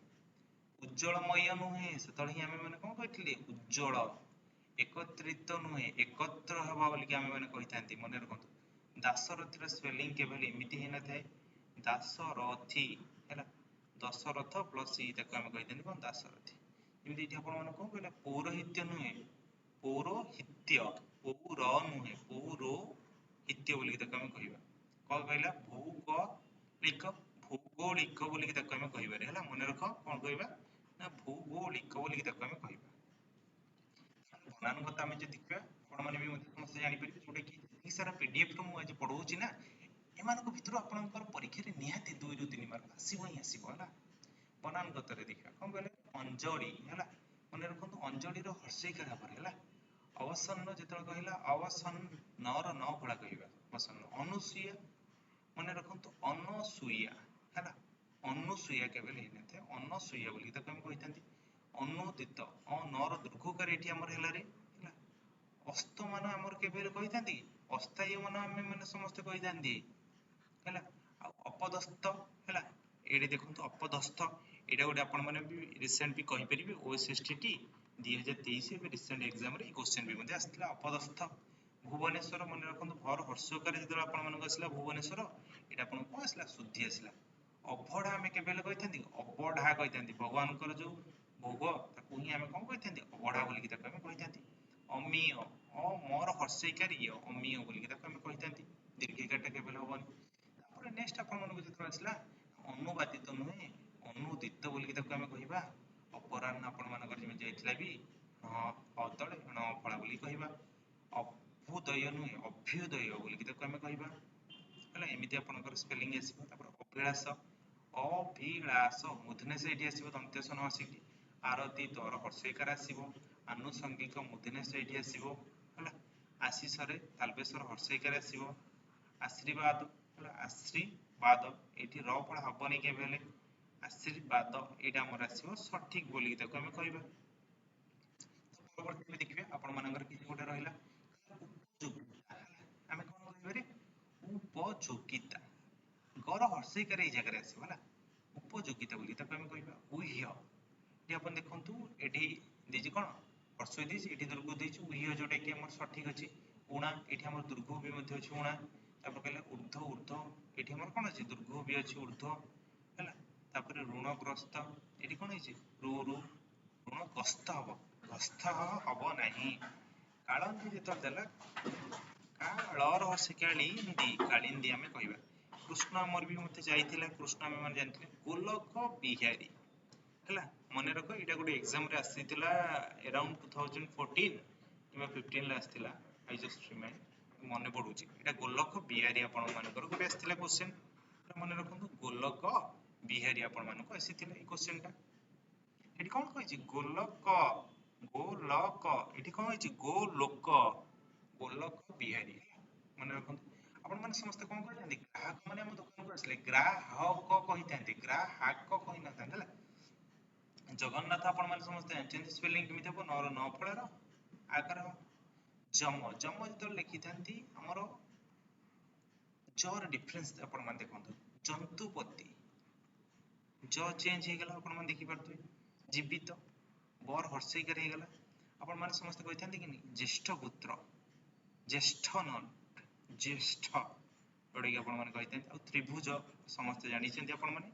ଉଜ୍ଜଳମୟ ନୁହେଁ ସେତେବେଳେ ହିଁ ଆମେ ମାନେ କଣ କହିଥିଲେ ଉଜ୍ଜଳ। ଏକତ୍ରିତ ନୁହେଁ ଏକତ୍ର ହବା ବୋଲିକି ଆମେ ମାନେ କହିଥାନ୍ତି। ମନେ ରଖନ୍ତୁ ଦାଶରଥୀର ସ୍ପେଲିଂ କେବେ ଏମିତି ହେଇନଥାଏ ଦାଶରଥୀ ହେଲା। ଦଶରଥ ପ୍ଲସ ଇ ତାକୁ ଆମେ କହିଥାନ୍ତି କଣ ଦାଶରଥୀ। ଯେମିତି ଏଠି ଆପଣ ମାନେ କଣ କହିଲେ ପୌରହିତ୍ୟ ନୁହେଁ ପୌରୋହିତ୍ୟ। ପୌର ନୁହେଁ ପୌରୋହିତ୍ୟ ବୋଲିକି ତାକୁ ଆମେ କହିବା। କଣ କହିଲା ଭୌଗୋଳିକ ଭୌଗୋଳିକ ବୋଲିକି ତାକୁ ଆମେ କହିବାରେ ହେଲା। ମନେ ରଖ କଣ କହିବା ନା ଭୌଗୋଳିକ ବୋଲିକି ତାକୁ ଆମେ କହିବା। ବନାନ କଥା ଆମେ ଯଦି ଦେଖିବା ଆପଣମାନେ ବି ମଧ୍ୟ ସମସ୍ତେ ଜାଣିପାରିବେ ଯୋଉଟା କି ଯେତିକି ସାରା PDF ରୁ ମୁଁ ଆଜି ପଢଉଛି ନା ଏମାନଙ୍କ ଭିତରୁ ଆପଣଙ୍କର ପରୀକ୍ଷାରେ ନିହାତି 2 ରୁ 3 ମାର୍କ ଆସିବ ହିଁ ଆସିବ ହେଲା। ବନାନ ଗତରେ ଦେଖିବା କଣ କହିଲେ ଅଞ୍ଜଳି ହେଲା। ମନେ ରଖନ୍ତୁ ଅଞ୍ଜଳିର ହର୍ଷେଇକାର ଭାବରେ ହେଲା। ଅବସନ୍ନ ଯେତେବେଳେ କହିଲା ଅବସନ୍ନ ନ ର ନ ଫଳା କହିବା ଅବସନ୍ନ। ଅନୁସୂୟା ମନେ ରଖନ୍ତୁ ଅନସୂୟା ହେଲା। ଅନୁସୂୟା କେବେ ହେଇନଥାଏ ଅନସୂୟା ବୋଲି ତାକୁ ଆମେ କହିଥାନ୍ତି। ଅନୁଦିତ ନ ର ଦୀର୍ଘକାର ଏଠି ଆମର ହେଲା ରେ ହେଲା। ଅସ୍ତମାନ ଆମର କେବେ ହେଲେ କହିଥାନ୍ତି ଅସ୍ଥାୟୀ ମାନ ଆମେ ମାନେ ସମସ୍ତେ କହିଥାନ୍ତି ହେଲା। ଆଉ ଅପଦସ୍ଥ ହେଲା। ଏଇଠି ଦେଖନ୍ତୁ ଅପଦସ୍ଥ ଏଇଟା ଗୋଟେ ଆପଣ ମାନେ ବି ରିସେଣ୍ଟ ବି କହିପାରିବେ OSSTT 2023 ଏବେ ରିସେଣ୍ଟ ଏକ୍ସାମ ରେ ଏଇ କ୍ୱେଶ୍ଚନ ବି ମଧ୍ୟ ଆସିଥିଲା ଅପଦସ୍ଥ। ଭୁବନେଶ୍ୱର ମନେ ରଖନ୍ତୁ ଭର ହର୍ଷକାରୀ ଯେତେବେଳେ ଆପଣ ମାନଙ୍କୁ ଆସିଲା ଭୁବନେଶ୍ୱର ଏଇଟା ଆପଣଙ୍କୁ କଣ ଆସିଲା ଶୁଦ୍ଧି ଆସିଲା। ଅଭଢା ଆମେ କେବେ ହେଲେ କହିଥାନ୍ତି ଅବଢା କହିଥାନ୍ତି। ଭଗବାନଙ୍କର ଯୋଉ ଭୋଗ ତାକୁ ହିଁ ଆମେ କଣ କହିଥାନ୍ତି ଅବଢା ବୋଲିକି ତାକୁ ଆମେ କହିଥାନ୍ତି। ଅମିୟ ମୋର ହର୍ଷଇକାର ଇୟ ଅମିୟ ବୋଲିକି ତାକୁ ଆମେ କହିଥାନ୍ତି। ଦୀର୍ଘିକାରଟା କେବେ ହେଲେ ହବନି। ତାପରେ ନେକ୍ସଟ ଆପଣ ମାନଙ୍କୁ ଯେତେବେଳେ ଆସିଲା ଅନୁବାଦିତ ନୁହେଁ ଅନୁଦିତ ବୋଲିକି ତାକୁ ଆମେ କହିବା। ଅପରାହ୍ନ ଆପଣ ମାନଙ୍କର ଯେମିତି ଯାଇଥିଲା ବି ଅଦଳେ ଫଳା ବୋଲି କହିବା। ଅଭ୍ୟୁଦୟ ନୁହେଁ ଅଭ୍ୟୁଦୟ ବୋଲିକି ତାକୁ ଆମେ କହିବା ହେଲା। ଏମିତି ଆପଣଙ୍କର ସ୍ପେଲିଂ ଆସିବ। ତାପରେ ଅଭିଳାଷ ଅଭିଳାଷ ମୂର୍ଧନ୍ୟ ଷ ଏଇଠି ଆସିବ ଦନ୍ତ୍ୟ ସ ନ ଆସିକି। ଆରତି ତର ହର୍ଷଇକାର ଆସିବ। ଆନୁଷଙ୍ଗିକ ମୂର୍ଧନ୍ୟ ଷ ଏଇଠି ଆସିବ ହେଲା। ଆଶିଷରେ ତାଲବେଶର ହର୍ଷଇକାର ଆସିବ। ଆଶୀର୍ବାଦ ହେଲା ଆଶ୍ରୀବାଦ ଏଇଠି ର ଫଳା ହବନି କେବେ ହେଲେ। ଆଶୀର୍ବାଦ ଏଇଟା ଆମର ଆସିବ ସଠିକ ବୋଲିକି ତାକୁ ଆମେ କହିବା। ପରବର୍ତ୍ତୀ ଦେଖିବେ ଆପଣ ମାନଙ୍କର କିଛି ଗୋଟେ ରହିଲା ଉପଯୋଗିତା ହେଲା। ଆମେ କଣ କହିବାରେ ଉପଯୋଗିତା ଗର ହର୍ଷଇକାର ଏଇ ଜାଗାରେ ଆସିବ ହେଲା। ଉପଯୋଗିତା ବୋଲି ତାକୁ ଆମେ କହିବା। ଉହ୍ୟ ଏଠି ଆପଣ ଦେଖନ୍ତୁ ଏଠି ଦେଇଛି କଣ ହର୍ଷଇ ଦେଇଛି ଏଠି ଦୀର୍ଘ ଦେଇଛି ଉହ୍ୟ ଯୋଉଟା କି ଆମର ସଠିକ ଅଛି। ଉଣା ଏଠି ଆମର ଦୀର୍ଘ ବି ମଧ୍ୟ ଅଛି ଉଣା। ତାପରେ କହିଲେ ଉର୍ଦ୍ଧ ଏଠି ଆମର କଣ ଅଛି ଦୀର୍ଘ ବି ଅଛି ଉର୍ଦ୍ଧ ହେଲା। ତାପରେ ଋଣଗ୍ରସ୍ତ ଏଠି କଣ ହେଇଛି ଋଣ ଗ୍ରସ୍ତ ହବ ଗ୍ରସ୍ତ ହବ ନାହିଁ। କାଳନ୍ଦୀ ଯେତେବେଳେ ଦେଲା କାଳର ହର୍ଷିକାଳିନ୍ଦୀ କାଳିନ୍ଦୀ ଆମେ କହିବା। କୃଷ୍ଣ ଆମର ବି ମତେ ଯାଇଥିଲା କୃଷ୍ଣ ଆମେ ମାନେ ଜାଣିଥିଲେ ଗୋଲକ ବିହାରୀ ହେଲା। ମନେ ରଖ ଏଇଟା ଗୋଟେ ଏକ୍ସାମ ରେ ଆସିଥିଲା around 2014 କିମ୍ବା 15 ରେ ଆସିଥିଲା। I just remind ମନେ ପଡୁଛି ଏଇଟା ଗୋଲକ ବିହାରୀ ଆପଣ ମାନଙ୍କର ଗୋଟେ ଆସିଥିଲା କ୍ୱେଶ୍ଚନ। ମନେ ରଖନ୍ତୁ ଗୋଲକ ବିହାରୀ ଆପଣ ମାନଙ୍କୁ ଆସିଥିଲା ଏଇ କ୍ୱେଶ୍ଚନ ଟା। ଏଠି କଣ କହିଛି ଗୋଲକ ଗୋଲକ ଏଠି କଣ ହେଇଛି ଗୋଲୋକ ଗୋଲକ ବିହାରୀ ମନେ ରଖନ୍ତୁ। ଆପଣ ମାନେ ସମସ୍ତେ କଣ କହିଥାନ୍ତି ଗ୍ରାହକ ମାନେ ଆମ ଦୋକାନକୁ ଆସିଲେ ଗ୍ରାହକ କହିଥାନ୍ତି ଗ୍ରାହାକ କହିନଥାନ୍ତି ହେଲା। ଜଗନ୍ନାଥ ଆପଣ ମାନେ ସମସ୍ତେ ଜାଣିଛନ୍ତି ସ୍ପେଲିଂ କେମିତି ହବ ନ ର ନ ଫଳାର ଆକାର ଯମ ଯେତେବେଳେ ଲେଖିଥାନ୍ତି ଆମର ଜ ର ଡିଫରେନ୍ସ ଆପଣ ମାନେ ଦେଖନ୍ତୁ ଜନ୍ତୁପତି ଜ ଚେଞ୍ଜ ହେଇଗଲା ଆପଣ ମାନେ ଦେଖିପାରୁଥିବେ। ଜୀବିତ ବର ହର୍ଷଇକାର ହେଇଗଲା। ଆପଣ ମାନେ ସମସ୍ତେ କହିଥାନ୍ତି କି ଜ୍ୟେଷ୍ଠ ପୁତ୍ର ଜ୍ୟେଷ୍ଠ ନୁହଁ ଜ୍ୟେଷ୍ଠ ଯୋଉଟା କି ଆପଣ ମାନେ କହିଥାନ୍ତି। ଆଉ ତ୍ରିଭୁଜ ସମସ୍ତେ ଜାଣିଛନ୍ତି ଆପଣ ମାନେ।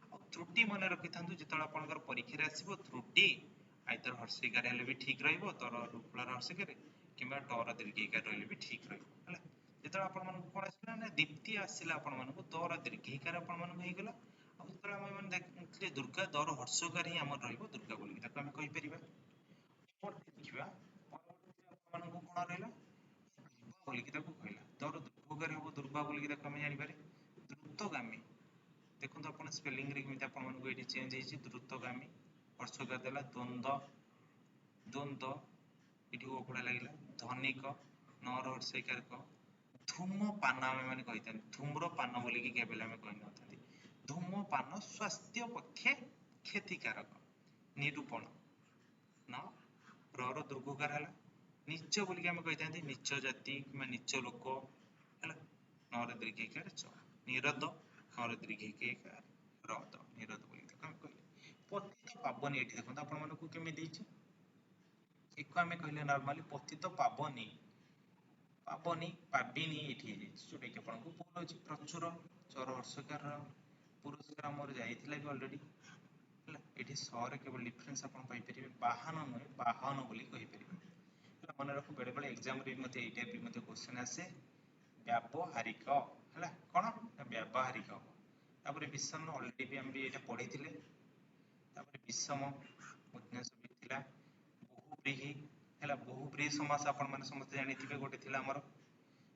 ଆଉ ତ୍ରୁଟି ମନେ ରଖିଥାନ୍ତୁ ଯେତେବେଳେ ଆପଣଙ୍କର ପରୀକ୍ଷାରେ ଆସିବ ତ୍ରୁଟି ଆଇଦର ହର୍ଷଇକାର ହେଲେ ବି ଠିକ ରହିବ ତର ଫଳାର ହର୍ଷଇକାରେ କିମ୍ବା ଟର ଦୀର୍ଘଇକାର ରହିଲେ ବି ଠିକ ରହିବ ହେଲା। ଯେତେବେଳେ ଆପଣ ମାନଙ୍କୁ କଣ ଆସିଲା ନା ଦୀପ୍ତି ଆସିଲା ଆପଣ ମାନଙ୍କୁ ତର ଦୀର୍ଘଇକାର ଆପଣ ମାନଙ୍କୁ ହେଇଗଲା। ଆଉ ଯେତେବେଳେ ଆମେ ମାନେ ଦେଖିଲେ ଦୁର୍ଗା ଦର ହର୍ଷକାର ହିଁ ଆମର ରହିବ ଦୁର୍ଗା ବୋଲି ତାକୁ ଆମେ କହିପାରିବା। ଦେଖିବା ଆପଣମାନଙ୍କୁ କଣ ରହିଲା ଦୁର୍ବା ବୋଲିକି ତାକୁ କହିଲା ଦର ଦୁର୍ଗକାର ହବ ଦୁର୍ବା ବୋଲିକି ତାକୁ ଆମେ ଜାଣିପାରେ। ଦ୍ରୁତଗାମୀ ଦେଖନ୍ତୁ ଆପଣ ସ୍ପେଲିଂ ରେ କେମିତି ଆପଣମାନଙ୍କୁ ଏଠି ଚେଞ୍ଜ ହେଇଛି ଦ୍ରୁତଗାମୀ ହର୍ଷକାର ଦେଲା ଦ୍ୱନ୍ଦ ଏଠି ଓପଡ଼ା ଲାଗିଲା ଧନିକ ନର ହର୍ଷଇକାରକ ଧୂମପାନ ଆମେ ମାନେ କହିଥାନ୍ତି ଧୂମ୍ରପାନ ବୋଲିକି କେବେ ଆମେ କହିନଥାନ୍ତି ଧୂମପାନ ସ୍ୱାସ୍ଥ୍ୟ ପକ୍ଷେ କ୍ଷତିକାରକ ନିରୂପଣ ନ ର ଦୁର୍ଘକାର ହେଲା ନିଚ ବୋଲିକି ଆମେ କହିଥାନ୍ତି ନିଚ ଜାତି କିମ୍ବା ନିଚ ଲୋକ ହେଲା ନର ଦୀର୍ଘିକାର ଚ ନିରଦ ନର ଦୀର୍ଘିକାର ରଦ ନିରଦ ବୋଲିକି ତାକୁ ଆମେ କହିଲେ। ପତିତ ପାବନୀ ଏଠି ଦେଖନ୍ତୁ ଆପଣ ମାନଙ୍କୁ କେମିତି ଦେଇଛି ଏକୁ ଆମେ କହିଲେ ନର୍ମାଲି ପତିତ ପାବନୀ ପାବନୀ ପାବିନୀ ଏଠି ହେଇଯାଇଛି ଯୋଉଟା କି ଆପଣଙ୍କୁ ଭୁଲ ଅଛି ପ୍ରଚୁର ଚର ହର୍ଷକାର ପୁରସ୍କାର ଆମର ଯାଇଥିଲା କି ଅଲରେଡି ହେଲା ଏଠି ସରେ କେବଳ ଡିଫରେନ୍ସ ଆପଣ ପାଇପାରିବେ ବାହନ ନୁହେଁ ବାହନ ବୋଲି କହିପାରିବେ ହେଲା ମନେ ରଖ ବେଳେ ବେଳେ ଏକ୍ସାମ ରେ ମଧ୍ୟ ଏଇ ଟାଇପ ମଧ୍ୟ କ୍ୱେଶ୍ଚନ ଆସେ ବ୍ୟବହାରିକ ହେଲା କଣ ବ୍ୟବହାରିକ ତାପରେ ବିଷମ ଅଲରେଡି ବି ଆମେ ଏଇଟା ପଢିଥିଲେ ତାପରେ ବିଷମ ମୁଦ୍ରାଂଶ ବି ଥିଲା ବହୁବ୍ରୀହି ହେଲା ବହୁବ୍ରୀହି ସମାସ ଆପଣ ମାନେ ସମସ୍ତେ ଜାଣିଥିବେ ଗୋଟେ ଥିଲା ଆମର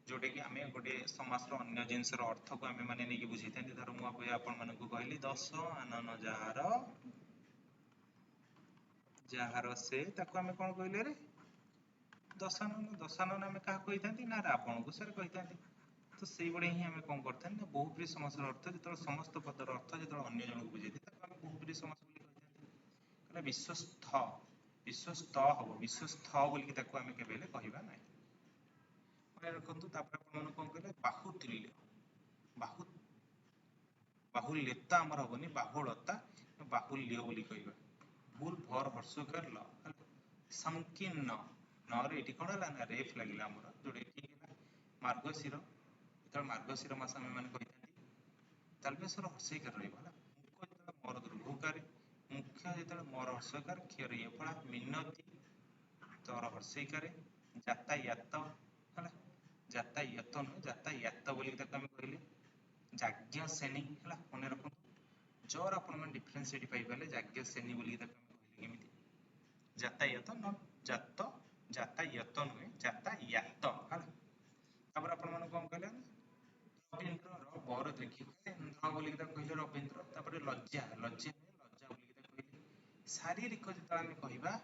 जोटा कि आम गोटे समासर अन्य जिनसर अर्थ को आम मैंने नहीं बुझे धर मुझे आपण मानक कहली दश आनन जार से ताको आम कौन कहले रे दशानन आम क्या कही ना रावण को सर कही तो से बड़े ही आम कौन करते ना बहुब्रीहि समासर अर्थ जो समस्त पदर अर्थ जो अन्य जन को बुझे आम बहुब्रीहि समास कहला विश्वस्थ विश्वस्थ हम विश्वस्थ बोलिकी ताको आम केबे कहबा नहीं मने रखंतु तापर आपण कौन कहले बाहुतुल्य बाहु बाहुल्यता हमर होबनी बाहुलता बाहुल्य बोली कहबा भूल भर हर्षकर ल संकीर्ण नरे एठी कोन हला ना रेफ लागिला हमर जोडे की हला मार्गशीर जेतल मार्गशीर मास हम माने कहिथांती तालबेसर हर्षकर रहइबा हला मुख जेतल मोर दुर्भकारी मुख्य जेतल मोर हर्षकर क्षर ये फला मिनति तोर हर्षकर यातायात हला यातायात न यातायात बोली ताको हम कहले जाज्ञ श्रेणी हला मने रखो जोर आपण मन डिफरेंस एटी पाई पाले जाज्ञ श्रेणी बोली ताको हम कहले केमिति यातायात न जात यातायात नुहे यातायात हला तापर आपण मन कोन कहले रविंद्र र बर देखि इंद्र बोली ताको कहले रविंद्र तापर लज्जा लज्जा लज्जा बोली ताको कहले शारीरिक जेता हम कहिबा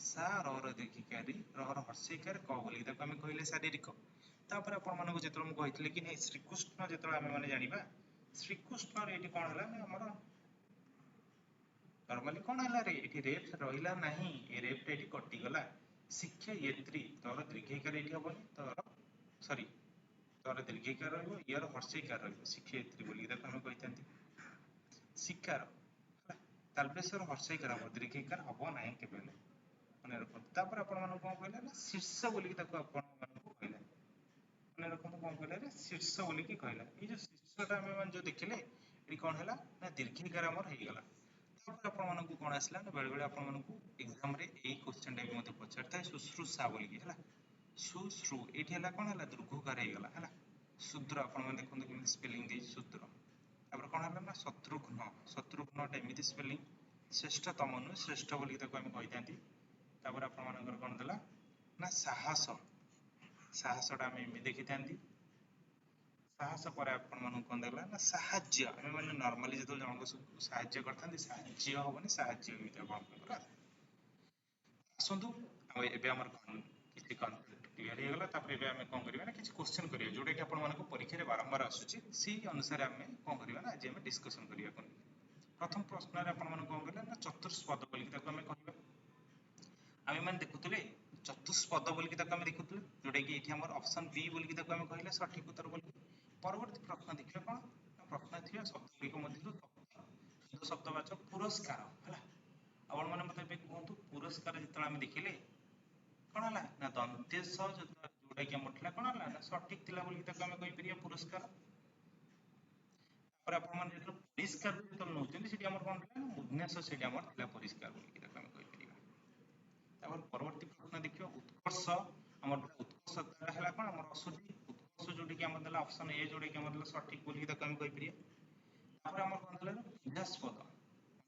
सा र देखिकारी र हर्षिकार क बोली ताको हम कहले शारीरिक तापर आपण मानको जेतल हम कहितले कि नहीं श्रीकृष्ण जेतल हम माने जानिबा श्रीकृष्ण रे एटी कोन हला ना हमर नॉर्मली कोन हला रे एटी रेफ रहिला नाही ए रेफ एटी कटि गला शिक्षा यत्री तोर दीर्घिकार एटी होबनी तोर सॉरी तोर दीर्घिकार रहइबो यार हर्षिकार रहइबो शिक्षा यत्री बोली ताको हम कहितंती शिकार हला तालबेसर हर्षिकार हो दीर्घिकार होबो नाही केबेले माने रखो तापर आपण मानको कोन कहले ना शीर्ष बोली ताको आपण मानको कहले माने रखो कोन कहले रे शीर्ष बोली की कहला ए जो शीर्षटा हम मान जो देखिले एटी कोन हला ना दीर्घिकार हमर हे गला तापर आपण मानको कोन आसला ना बेले बेले आपण मानको एग्जाम रे एई क्वेश्चन टाइप मते पछारता शुश्रूषा बोली की हला सुश्रु एटी हला कोन हला दुर्घकार हे गला हला शूद्र आपण मन देखो केमि स्पेलिंग दे शूद्र तापर कोन हला ना शत्रुघ्न शत्रुघ्न टा एमिति स्पेलिंग श्रेष्ठतम नु श्रेष्ठ बोली ताको हम कहितांती तापर आपण मानकर कोन देला ना साहस साहसटा हम एमि देखितांती साहस पर आपण मन कोन देला ना साहाय्य हम माने नॉर्मली जतो जनक साहाय्य करथांती साहाय्य होबनी साहाय्य एमिति आपण करला आसंतु एबे हमर किछि कन्सेप्ट क्लियर हे गला तापर एबे हम कोन करिवा ना किछि क्वेश्चन करिया जोडे कि आपण मानको परीक्षा रे बारंबार आसुची सी अनुसार हम कोन करिवा ना आज हम डिस्कशन करिया कोन प्रथम प्रश्न रे आपण मन कोन कहले ना चतुष्पद बोली ताको हम कहिबा आमे मान देखुतले चतुष्पद बोली ताको हम देखुतले जोडे कि एठी हमर ऑप्शन बी बोली ताको हम कहले सठिक उत्तर बोली परवर्ती प्रश्न देखियो कोन प्रश्न थिया शब्द गुलिक मध्यरु शुद्ध शब्दवाचक पुरस्कार हला आपण माने मते बे कहंतु पुरस्कार जेतला हम देखिले कोन हला ना दंतेश जोडा कि हमठला कोन हला ना सठिक थिला बोली ताको हम कहि परिया पुरस्कार पर आपण माने जेतला पुरस्कार जेतला नउचंदी सेठी हमर कोन हला मुग्नेश सेठी हमर थिला पुरस्कार बोली ताको हम कहि परिया तापर परवर्ती प्रश्न देखियो उत्कर्ष हमर उत्कर्ष हला कोन हमर असुधि उत्कर्ष जोडि कि हमर दला ऑप्शन ए जोडि कि हमर दला सठिक बोली ताको हम कहि परिया ତାପରେ ଆମର କଣ ହେଲା ନା ପୂଜାସ୍ପଦ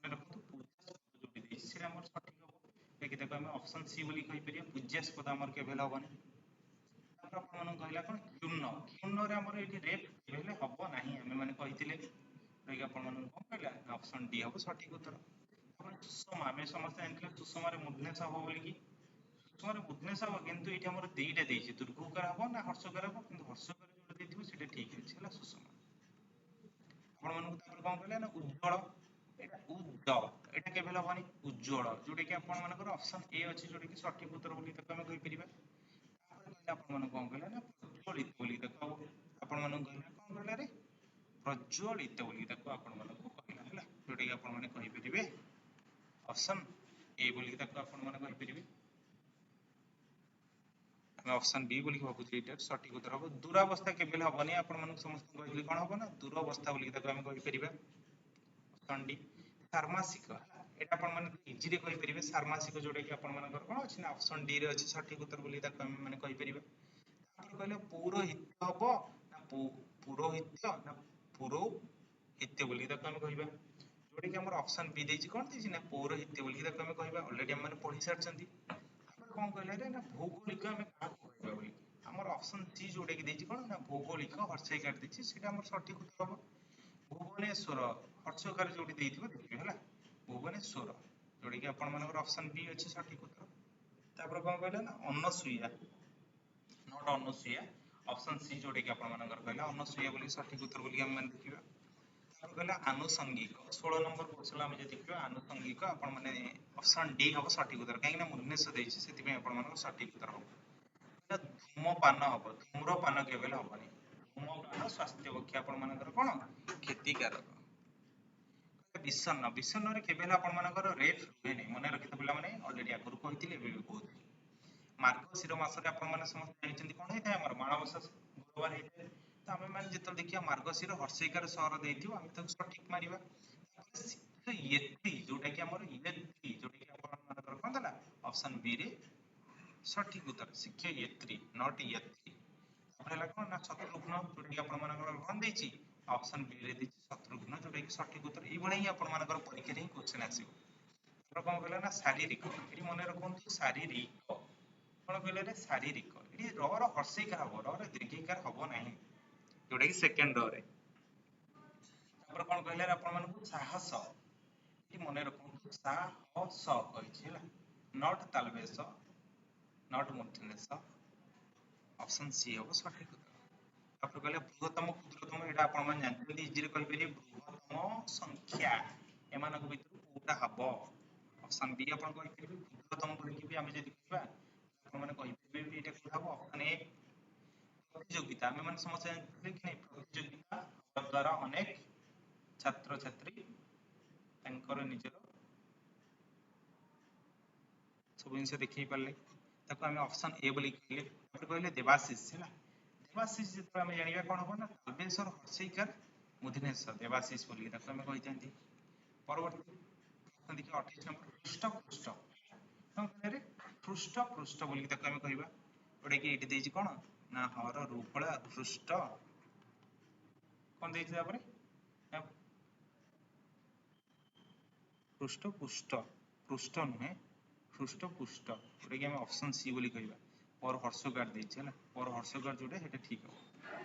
ମନେ ରଖନ୍ତୁ ପୂଜାସ୍ପଦ ଯୋଉଠି ଦେଇଛି ସେଇଟା ଆମର ସଠିକ ହବ ଦେଖି ତାକୁ ଆମେ ଅପସନ ସି ବୋଲି କହିପାରିବା ପୂଜାସ୍ପଦ ଆମର କେବେ ହେଲେ ହବନି ତାପରେ ଆପଣମାନଙ୍କୁ କହିଲା କଣ କ୍ୟୁର୍ଣ୍ଣ କ୍ୟୁର୍ଣ୍ଣରେ ଆମର ଏଠି ରେଫ କେବେ ହେଲେ ହବ ନାହିଁ ଆମେ ମାନେ କହିଥିଲେ ଯୋଉଟାକି ଆପଣମାନଙ୍କୁ କଣ କହିଲା ଅପସନ ଡି ହବ ସଠିକ ଉତ୍ତର ତାପରେ ସୁଷମା ଆମେ ସମସ୍ତେ ଜାଣିଥିଲେ ସୁଷମାରେ ମୁଦନେଶ ହବ ବୋଲିକି ସୁଷମାରେ ମୁଦନେଶ ହବ କିନ୍ତୁ ଏଇଠି ଆମର ଦିଟା ଦେଇଛି ଦୁର୍ଘକାର ହବ ନା ହର୍ଷକାର ହବ କିନ୍ତୁ ହର୍ଷକାର ଯୋଉଟା ଦେଇଥିବ ସେଇଟା ଠିକ ଅଛି ହେଲା ସୁଷମା ଆପଣମାନଙ୍କୁ ତାପରେ କଣ କହିଲେ ନା ଉଜ୍ଜଳ ଏଇଟା ଏଇଟା କେବେ ହବନି ଉଜ୍ଜଳ ଯୋଉଟା କି ଆପଣ ମାନଙ୍କର ଅପସନ ଏ ଅଛି ଯୋଉଟା କି ସଠିକ ଉତ୍ତର ବୋଲି ତାକୁ ଆମେ କହିପାରିବା ତାପରେ କହିଲେ ଆପଣ ମାନଙ୍କୁ କଣ କହିଲେ ନା ପ୍ରଜ୍ୱଳିତ ବୋଲି ତାକୁ ଆପଣ ମାନଙ୍କୁ କହିଲେ କଣ କହିଲେ ରେ ପ୍ରଜ୍ୱଳିତ ବୋଲି ତାକୁ ଆପଣ ମାନଙ୍କୁ କହିଲା ହେଲା ଯୋଉଟା କି ଆପଣ ମାନେ କହିପାରିବେ ଅପସନ ଏ ବୋଲି ତାକୁ ଆପଣ ମାନେ କହିପାରିବେ ଆମେ ଅପସନ ବି ବୋଲି ଭାବୁଛେ ଏଇଟା ସଠିକ ଉତ୍ତର ହବ ଦୂରାବସ୍ଥା କେବେ ହବନି ଆପଣ ମାନଙ୍କୁ ସମସ୍ତଙ୍କୁ କହିଥିଲି କଣ ହବ ନା ଦୂରାବସ୍ଥା ବୋଲି ତାକୁ ଆମେ କହିପାରିବା ଅପସନ ଡି ସାର୍ମାସିକ ହେଲା ଏଟା ଆପଣ ମାନେ ଇଜିରେ କହିପାରିବେ ସାର୍ମାସିକ ଯୋଉଟା କି ଆପଣ ମାନଙ୍କର କଣ ଅଛି ନା ଅପସନ ଡି ରେ ଅଛି ସଠିକ ଉତ୍ତର ବୋଲି ତାକୁ ଆମେ ମାନେ କହିପାରିବା ତାପରେ କହିଲେ ପୌରୋହିତ୍ୟ ହବ ନା ପୁରୋହିତ୍ୟ ନା ପୁରୋହିତ୍ୟ ବୋଲି ତାକୁ ଆମେ କହିବା ଯୋଉଟା କି ଆମର ଅପସନ ବି ଦେଇଛି କଣ ଦେଇଛି ନା ପୌରୋହିତ୍ୟ ବୋଲି ତାକୁ ଆମେ କହିବା ଅଲରେଡି ଆମେ ମାନେ ପଢି ସାରିଛନ୍ତି ତାପରେ କଣ କହିଲେ ନା ଭୌଗୋଳିକ ଆମେ କାହାକୁ କହିବା ବୋଲି ଆମର ଅପସନ ସି ଯୋଉଟା କି ଦେଇଛି କଣ ନା ଭୌଗୋଳିକ ହର୍ଷେଇକାର ଦେଇଛି ସେଇଟା ଆମର ସଠିକ ଉତ୍ତର ହବ ଭୁବନେଶ୍ୱର ହର୍ଷକାର ଯୋଉଠି ଦେଇଥିବ ଦେଖିବେ ହେଲା ଭୁବନେଶ୍ୱର ଯୋଉଟା କି ଆପଣ ମାନଙ୍କର ଅପସନ ବି ଅଛି ସଠିକ ଉତ୍ତର ତାପରେ କଣ କହିଲେ ନା ଅନସୂୟା ନଟ ଅନସୂୟା ଅପସନ ସି ଯୋଉଟା କି ଆପଣ ମାନଙ୍କର କହିଲା ଅନସୂୟା ବୋଲି ସଠିକ ଉତ୍ତର ବୋଲି ଆମେ ମାନେ ଦେଖିବା ତାପରେ କହିଲା ଆନୁଷଙ୍ଗିକ 16 ନମ୍ବର କ୍ୱେଶ୍ଚନ ଆମେ ଯଦି ଦେଖିବା ଆନୁଷଙ୍ଗିକ ଆପଣ ମାନେ ଅପସନ ଡି ହବ ସଠିକ ଉତ୍ତର କାହିଁକି ନା ଭୁବନେଶ୍ୱର ଦେଇଛି ସେଥିପାଇଁ ଆପଣ ମାନଙ୍କର ସଠିକ ଉତ୍ତର ହବ ଧୂମପାନ ହବ ଧୂମ୍ରପାନ କେବେ ହେଲେ ହବନି ଧୂମପାନ ସ୍ୱାସ୍ଥ୍ୟ ପକ୍ଷେ ଆପଣ ମାନଙ୍କର କଣ କ୍ଷତିକାରକ ବିଷଣ୍ଣ ବିଷଣ୍ଣରେ କେବେ ହେଲେ ଆପଣ ମାନଙ୍କର ରେଫ ରୁହେନି ମନେ ରଖିଥିବ ପିଲାମାନେ ଅଲରେଡି ଆଗରୁ କହିଥିଲି ଏବେ ବି କହୁଥିଲି ମାର୍ଗଶିର ମାସରେ ଆପଣ ମାନେ ସମସ୍ତେ ଜାଣିଛନ୍ତି କଣ ହେଇଥାଏ ଆମର ମାଣବସା ଗୁରୁବାର ହେଇଥାଏ ତ ଆମେ ମାନେ ଯେତେବେଳେ ଦେଖିବା ମାର୍ଗଶିର ହର୍ଷଇକାର ସହର ଦେଇଥିବ ଆମେ ତାକୁ ସଠିକ ମାରିବା ତାପରେ ୟେତ୍ରୀ ଯୋଉଟା କି ଆମର ୟେତ୍ରୀ ଯୋଉଟା କି ଆପଣ ମାନଙ୍କର କଣ ଥିଲା ଅପସନ ବି ରେ ସଠିକ ଉତ୍ତର ଶିକ୍ଷୟିତ୍ରୀ ନଟ ୟେତ୍ରୀ ତାପରେ ହେଲା କଣ ନା ଶତ୍ରୁଘ୍ନ ଯୋଉଟା କି ଆପଣ ମାନଙ୍କର କଣ ଦେଇଛି ଅପସନ ବି ରେ ଦେଇଛି ଶତ୍ରୁଘ୍ନ ଯୋଉଟା କି ସଠିକ ଉତ୍ତର ଏଇଭଳିଆ ହିଁ ଆପଣ ମାନଙ୍କର ପରୀକ୍ଷାରେ ହିଁ କ୍ୱେଶ୍ଚନ ଆସିବ ତାପରେ କଣ କହିଲା ନା ଶାରୀରିକ ଏଠି ମନେ ରଖନ୍ତୁ ଶାରୀରିକ କଣ କହିଲେ ରେ ଶାରୀରିକ ଏଠି ର ର ହର୍ଷଇକାର ହବ ର ରେ ଦୀର୍ଘଇକାର ହବ ନାହିଁ ଯୋଉଟା କି ସେକେଣ୍ଡ ର ରେ ତାପରେ କଣ କହିଲେ ଆପଣ ମାନଙ୍କୁ ସାହସ ଏଠି ମନେ ରଖନ୍ତୁ ସାହସ କହିଛି ହେଲା ନଟ ତାଲବେଶ ନଟ ମୂର୍ଧନ୍ୟଷ ଅପସନ ସି ହବ ସଠିକ ଉତ୍ତର ତାପରେ କହିଲେ ବୃହତ୍ତମ କ୍ଷୁଦ୍ରତମ ଏଇଟା ଆପଣ ମାନେ ଜାଣିଛନ୍ତି ଇଜିରେ କହିପାରିବେ ବୃହତ୍ତମ ସଂଖ୍ୟା ଏମାନଙ୍କ ଭିତରୁ କୋଉଟା ହବ ଅପସନ ବି ଆପଣ କହିପାରିବେ କ୍ଷୁଦ୍ରତମ କହିକି ବି ଆମେ ଯଦି କହିବା ଆପଣ ମାନେ କହିପାରିବେ ବି ଏଇଟା କୋଉଟା ହବ ଅପସନ ଏ ପ୍ରତିଯୋଗିତା ଆମେ ମାନେ ସମସ୍ତେ ଜାଣିଥିଲେ କି ନାଇଁ ପ୍ରତିଯୋଗିତା ହବା ଦ୍ୱାରା ଅନେକ ଛାତ୍ରଛାତ୍ରୀ ତାଙ୍କର ନିଜର ସବୁ ଜିନିଷ ଦେଖେଇ ପାରିଲେ ତାକୁ ଆମେ ଅପସନ ଏ ବୋଲି କହିଲେ ତାପରେ କହିଲେ ଦେବାଶିଷ ହେଲା ଦେବାଶିଷ ଯେତେବେଳେ ଆମେ ଜାଣିବା କଣ ହବ ନା ତାଲବେଶ୍ୱର ହର୍ଷଇକାର ମୁଦିନେଶ ଦେବାଶିଷ ବୋଲି ତାକୁ ଆମେ କହିଥାନ୍ତି ପରବର୍ତ୍ତୀ ପ୍ରଶ୍ନ ଦେଖିବା 28 ନମ୍ବର ପୃଷ୍ଠ ପୃଷ୍ଠ କଣ କହିଲେ ପୃଷ୍ଠ ପୃଷ୍ଠ ବୋଲି ତାକୁ ଆମେ କହିବା ଯୋଉଟା କି ଏଇଠି ଦେଇଛି କଣ ନା ହର ରୁପଳା ପୃଷ୍ଠ କଣ ଦେଇଛି ତାପରେ ନା ପୃଷ୍ଠ ପୃଷ୍ଠ ପୃଷ୍ଠ ନୁହେଁ ପୃଷ୍ଠ ପୃଷ୍ଠ ଯୋଉଟା କି ଆମେ ଅପସନ ସି ବୋଲି କହିବା ପର ହର୍ଷକାର ଦେଇଛି ହେଲା ପର ହର୍ଷକାର ଯୋଉଟା ସେଇଟା ଠିକ ହବ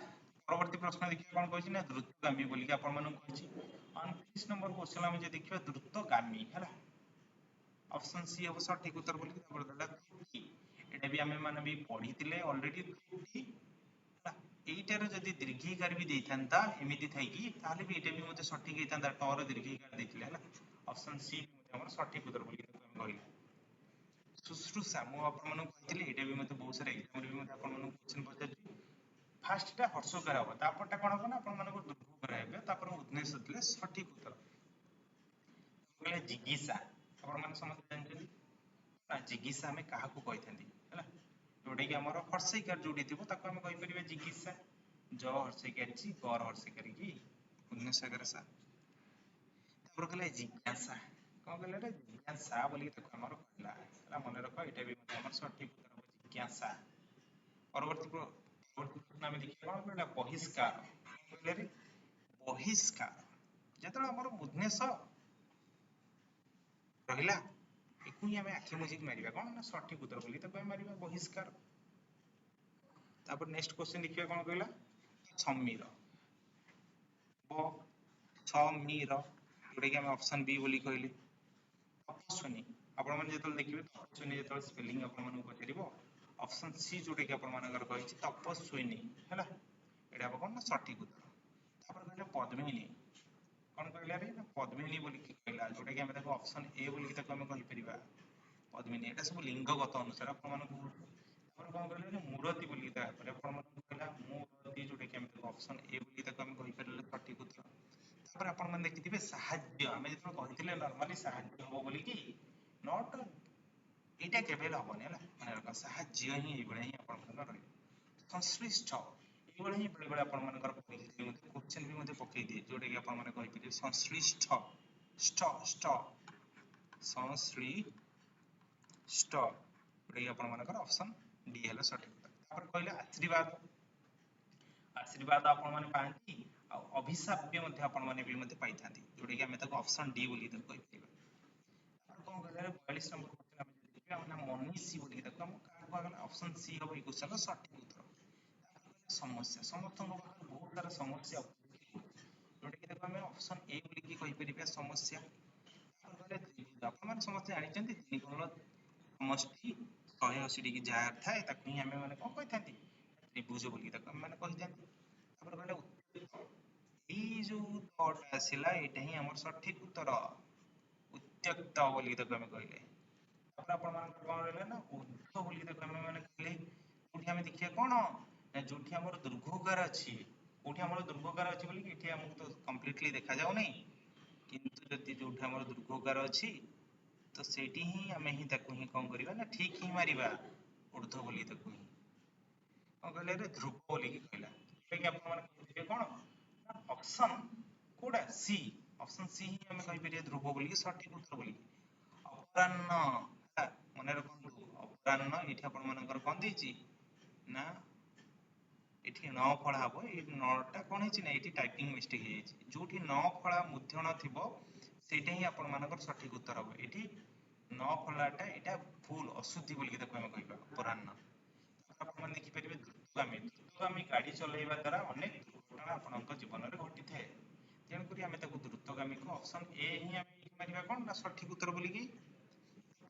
ପରବର୍ତ୍ତୀ ପ୍ରଶ୍ନ ଦେଖିବା କଣ କହିଛି ନା ଦ୍ରୁତଗାମୀ ବୋଲିକି ଆପଣ ମାନଙ୍କୁ କହିଛି 29 ନମ୍ବର କ୍ୱେଶ୍ଚନ ଆମେ ଯଦି ଦେଖିବା ଦ୍ରୁତଗାମୀ ହେଲା ଅପସନ ସି ହବ ସଠିକ ଉତ୍ତର ବୋଲି ତାପରେ ଦେଲା ତ୍ରୁଟି ଏଟା ବି ଆମେ ମାନେ ବି ପଢିଥିଲେ ଅଲରେଡି ତ୍ରୁଟି ହେଲା ଏଇଟାର ଯଦି ଦୀର୍ଘଇକାର ବି ଦେଇଥାନ୍ତା ଏମିତି ଥାଇକି ତାହେଲେ ବି ଏଇଟା ବି ମତେ ସଠିକ ହେଇଥାନ୍ତା ଟର ଦୀର୍ଘଇକାର ଦେଇଥିଲେ ହେଲା ଅପସନ ସି ଆମର ସଠିକ ଉତ୍ତର ବୋଲି ତାକୁ ଆମେ କହିଲେ ଶୁଶ୍ରୂଷା ମୁଁ ଆପଣ ମାନଙ୍କୁ କହିଥିଲି ଏଇଟା ବି ମତେ ବହୁତ ସାରା ଏକ୍ସାମ ରେ ବି ମତେ ଆପଣ ମାନଙ୍କୁ କ୍ୱେଶ୍ଚନ ପଚାରିଛି ଫାର୍ଷ୍ଟ ଟା ହର୍ଷକାର ହବ ତାପରଟା କଣ ହବ ନା ଆପଣ ମାନଙ୍କୁ ଦୁର୍ଘକାର ହେବେ ତାପରେ ଉଦ୍ଦେଶ୍ୟ ଥିଲେ ସଠିକ ଉତ୍ତର କହିଲେ ଜିଗିସା ଆପଣ ମାନେ ସମସ୍ତେ ଜାଣିଛନ୍ତି ନା ଜିଗିସା ଆମେ କାହାକୁ କହିଥାନ୍ତି ହେଲା ଯୋଉଟା କି ଆମର ହର୍ଷଇକାର ଯୋଉଠି ଥିବ ତାକୁ ଆମେ କହିପାରିବା ଜିଗିସା ଜ ହର୍ଷଇକାର ଜି ଗର ହର୍ଷଇକାର କି ଉଦ୍ଦେଶ୍ୟକାର ସା ତାପରେ କହିଲେ ଜିଜ୍ଞାସା କଣ କହିଲେ ରେ ଜିଜ୍ଞାସା ବୋଲି ତାକୁ ଆମର କହିଲା ହେଲା ମନେ ରଖ ଏଇଟା ବି ଆମର ସଠିକ ଉତ୍ତର ହବ ଜିଜ୍ଞାସା ପରବର୍ତ୍ତୀ ପ୍ରଶ୍ନ ଆମେ ଦେଖିବା କଣ କହିଲା ବହିଷ୍କାର କଣ କହିଲେ ରେ ବହିଷ୍କାର ଯେତେବେଳେ ଆମର ମୁଧନେଶ ରହିଲା ଏକୁ ହିଁ ଆମେ ଆଖି ମୁଜିକି ମାରିବା କଣ ନା ସଠିକ ଉତ୍ତର ବୋଲି ତାକୁ ଆମେ ମାରିବା ବହିଷ୍କାର। ତାପରେ ନେକ୍ସଟ କ୍वेଶ୍ଚନ ଦେଖିବା କଣ କହିଲା ସମୀର ବ ସମୀର ଯୋଉଟା କି ଆମେ ଅପସନ ବି ବୋଲି କହିଲେ। ତପସ୍ୱିନୀ ଆପଣ ମାନେ ଯେତେବେଳେ ଦେଖିବେ ତପସ୍ୱିନୀ ଯେତେବେଳେ ସ୍ପେଲିଂ ଆପଣ ମାନଙ୍କୁ ପଚାରିବ ଅପସନ ସି ଯୋଉଟା କି ଆପଣ ମାନଙ୍କର କହିଛି ତପସ୍ୱିନୀ ହେଲା ଏଇଟା ହବ କଣ ନା ସଠିକ ଉତ୍ତର। ତାପରେ କହିଲେ ପଦ୍ମିନୀ କଣ କହିଲା ରେ ନା ପଦ୍ମିନୀ ବୋଲି କହିଲା ଯୋଉଟା କି ଆମେ ତାକୁ ଅପସନ ଏ ବୋଲି ତାକୁ ଆମେ କହିପାରିବା ପଦ୍ମିନୀ ଏଟା ସବୁ ଲିଙ୍ଗଗତ ଅନୁସାରେ ଆପଣ ମାନଙ୍କୁ। ତାପରେ କଣ କହିଲେ ନା ମୂରତି ବୋଲି ତାପରେ ଆପଣ ମାନଙ୍କୁ କହିଲା ମୂରତି ଯୋଉଟା କି ଆମେ ତାକୁ ଅପସନ ଏ ବୋଲି ତାକୁ ଆମେ କହିପାରିଲେ ସଠିକ ଉତ୍ତର। ତାପରେ ଆପଣ ମାନେ ଦେଖିଥିବେ ସାହାଯ୍ୟ ଆମେ ଯେତେବେଳେ କହିଥିଲେ ନର୍ମାଲି ସାହାଯ୍ୟ ହବ ବୋଲି କି ନଟ ଏଇଟା କେବେ ହେଲେ ହବନି ହେଲା ମାନେ ରଖ ସାହାଯ୍ୟ ହିଁ ଏଇଭଳିଆ ହିଁ ଆପଣଙ୍କର ରହିବ। ସଂଶ୍ଳିଷ୍ଟ ଏଇଭଳିଆ ହିଁ ବେଳେବେଳେ ଆପଣ ମାନଙ୍କର ପରୀକ୍ଷାରେ ମଧ୍ୟ କ୍ୱେଶ୍ଚନ ବି ମଧ୍ୟ ପକେଇ ଦିଏ ଯୋଉଟା କି ଆପଣ ମାନେ କହିପାରିବେ ସଂଶ୍ଳିଷ୍ଟ ଷ୍ଟ ଷ୍ଟ ସଂଶ୍ଳିଷ୍ଟ ଯୋଉଟା କି ଆପଣ ମାନଙ୍କର ଅପସନ ଡି ହେଲା ସଠିକ ଉତ୍ତର। ତାପରେ କହିଲେ ଆଶୀର୍ବାଦ ଆଶୀର୍ବାଦ ଆପଣ ମାନେ ପାଆନ୍ତି ଆଉ ଅଭିଶାପ ବି ମଧ୍ୟ ଆପଣ ମାନେ ବି ମଧ୍ୟ ପାଇଥାନ୍ତି ଯୋଉଟା କି ଆମେ ତାକୁ ଅପସନ ଡି ବୋଲି ତାକୁ କହିପାରିବା। ତାପରେ କଣ କହିଲେ 42 ନମ୍ବର କ୍ୱେଶ୍ଚନ ଆମେ ଯଦି ଦେଖିବା ଆମେ ମନୀଷୀ ବୋଲି ତାକୁ ଆମ କାହାକୁ କୁହାଗଲା ଅପସନ ସି ହବ ଏଇ କ୍ୱେଶ୍ଚନର ସଠିକ ଉତ୍ତର। ସମସ୍ୟା ସମସ୍ତଙ୍କ ପାଖରେ ବହୁତ ସାରା ସମସ୍ୟା ଯୋଉଟା କି ତାକୁ ଆମେ ଅପସନ ଏ ବୋଲିକି କହିପାରିବା ସମସ୍ୟା। ତାପରେ କହିଲେ ତ୍ରିଭୁଜ ଆପଣ ମାନେ ସମସ୍ତେ ଜାଣିଛନ୍ତି ତ୍ରିକୋଣର ସମଷ୍ଟି 180 ଡିଗ୍ରୀ ଯାହା ଥାଏ ତାକୁ ହିଁ ଆମେ ମାନେ କଣ କହିଥାନ୍ତି ତ୍ରିଭୁଜ ବୋଲି ତାକୁ ଆମେ ମାନେ କହିଥାନ୍ତି। ତାପରେ କହିଲେ ଉତ୍ତେଜିତ ଏଇ ଯୋଉ ତଟା ଆସିଲା ଏଇଟା ହିଁ ଆମର ସଠିକ ଉତ୍ତର ଉତ୍ତ୍ୟକ୍ତ ବୋଲି ତାକୁ ଆମେ କହିଲେ। ତାପରେ ଆପଣ ମାନଙ୍କର କଣ ରହିଲା ନା ଉର୍ଦ୍ଧ ବୋଲି ତାକୁ ଆମେ ମାନେ କହିଲେ କୋଉଠି ଆମେ ଦେଖିବା କଣ ନା ଯୋଉଠି ଆମର ଦୁର୍ଘୋକାର ଅଛି କୋଉଠି ଆମର ଦୁର୍ଘୋକାର ଅଛି ବୋଲି ଏଠି ଆମକୁ ତ କମ୍ପ୍ଲିଟଲି ଦେଖା ଯାଉନାହିଁ କିନ୍ତୁ ଯଦି ଯୋଉଠି ଆମର ଦୁର୍ଘୋକାର ଅଛି ତ ସେଇଠି ହିଁ ଆମେ ହିଁ ତାକୁ ହିଁ କଣ କରିବା ନା ଠିକ ହିଁ ମାରିବା ଉର୍ଦ୍ଧ ବୋଲି ତାକୁ ହିଁ କଣ କହିଲେ ରେ ଧ୍ରୁବ ବୋଲିକି କହିଲା ଯୋଉଟା କି ଆପଣ ମାନେ କହିପାରିବେ କଣ ନା ଅପସନ କୋଉଟା ସି ଅପସନ ସି ହିଁ ଆମେ କହିପାରିବା ଧ୍ରୁବ ବୋଲିକି ସଠିକ ଉତ୍ତର ବୋଲିକି। ଅପରାହ୍ନ ହେଲା ମନେ ରଖନ୍ତୁ ଅପରାହ୍ନ ଏଇଠି ଆପଣ ମାନଙ୍କର କଣ ଦେଇଛି ନା ଏଠି ନ ଫଳା ହବ ଏଇ ନଟା କଣ ହେଇଛି ନା ଏଇଠି ଟାଇପିଂ ମିଷ୍ଟେକ୍ ହେଇଯାଇଛି ଯୋଉଠି ନ ଫଳା ମୁଦ୍ରଣ ଥିବ ସେଇଟା ହିଁ ଆପଣ ମାନଙ୍କର ସଠିକ ଉତ୍ତର ହବ ଏଠି ନ ଫଳାଟା ଏଇଟା ଭୁଲ ଅଶୁଦ୍ଧି ବୋଲିକି ତାକୁ ଆମେ କହିବା ଅପରାହ୍ନ। ଆପଣ ମାନେ ଦେଖିପାରିବେ ଦ୍ରୁତଗାମୀ ଗାଡି ଚଲେଇବା ଦ୍ୱାରା ଅନେକ ଦୁର୍ଘଟଣା ଆପଣଙ୍କ ଜୀବନରେ ଘଟିଥାଏ ତେଣୁକରି ଆମେ ତାକୁ ଦ୍ରୁତଗାମୀକୁ ଅପସନ ଏ ହିଁ ଆମେ ମାରିବା କଣ ନା ସଠିକ ଉତ୍ତର ବୋଲିକି।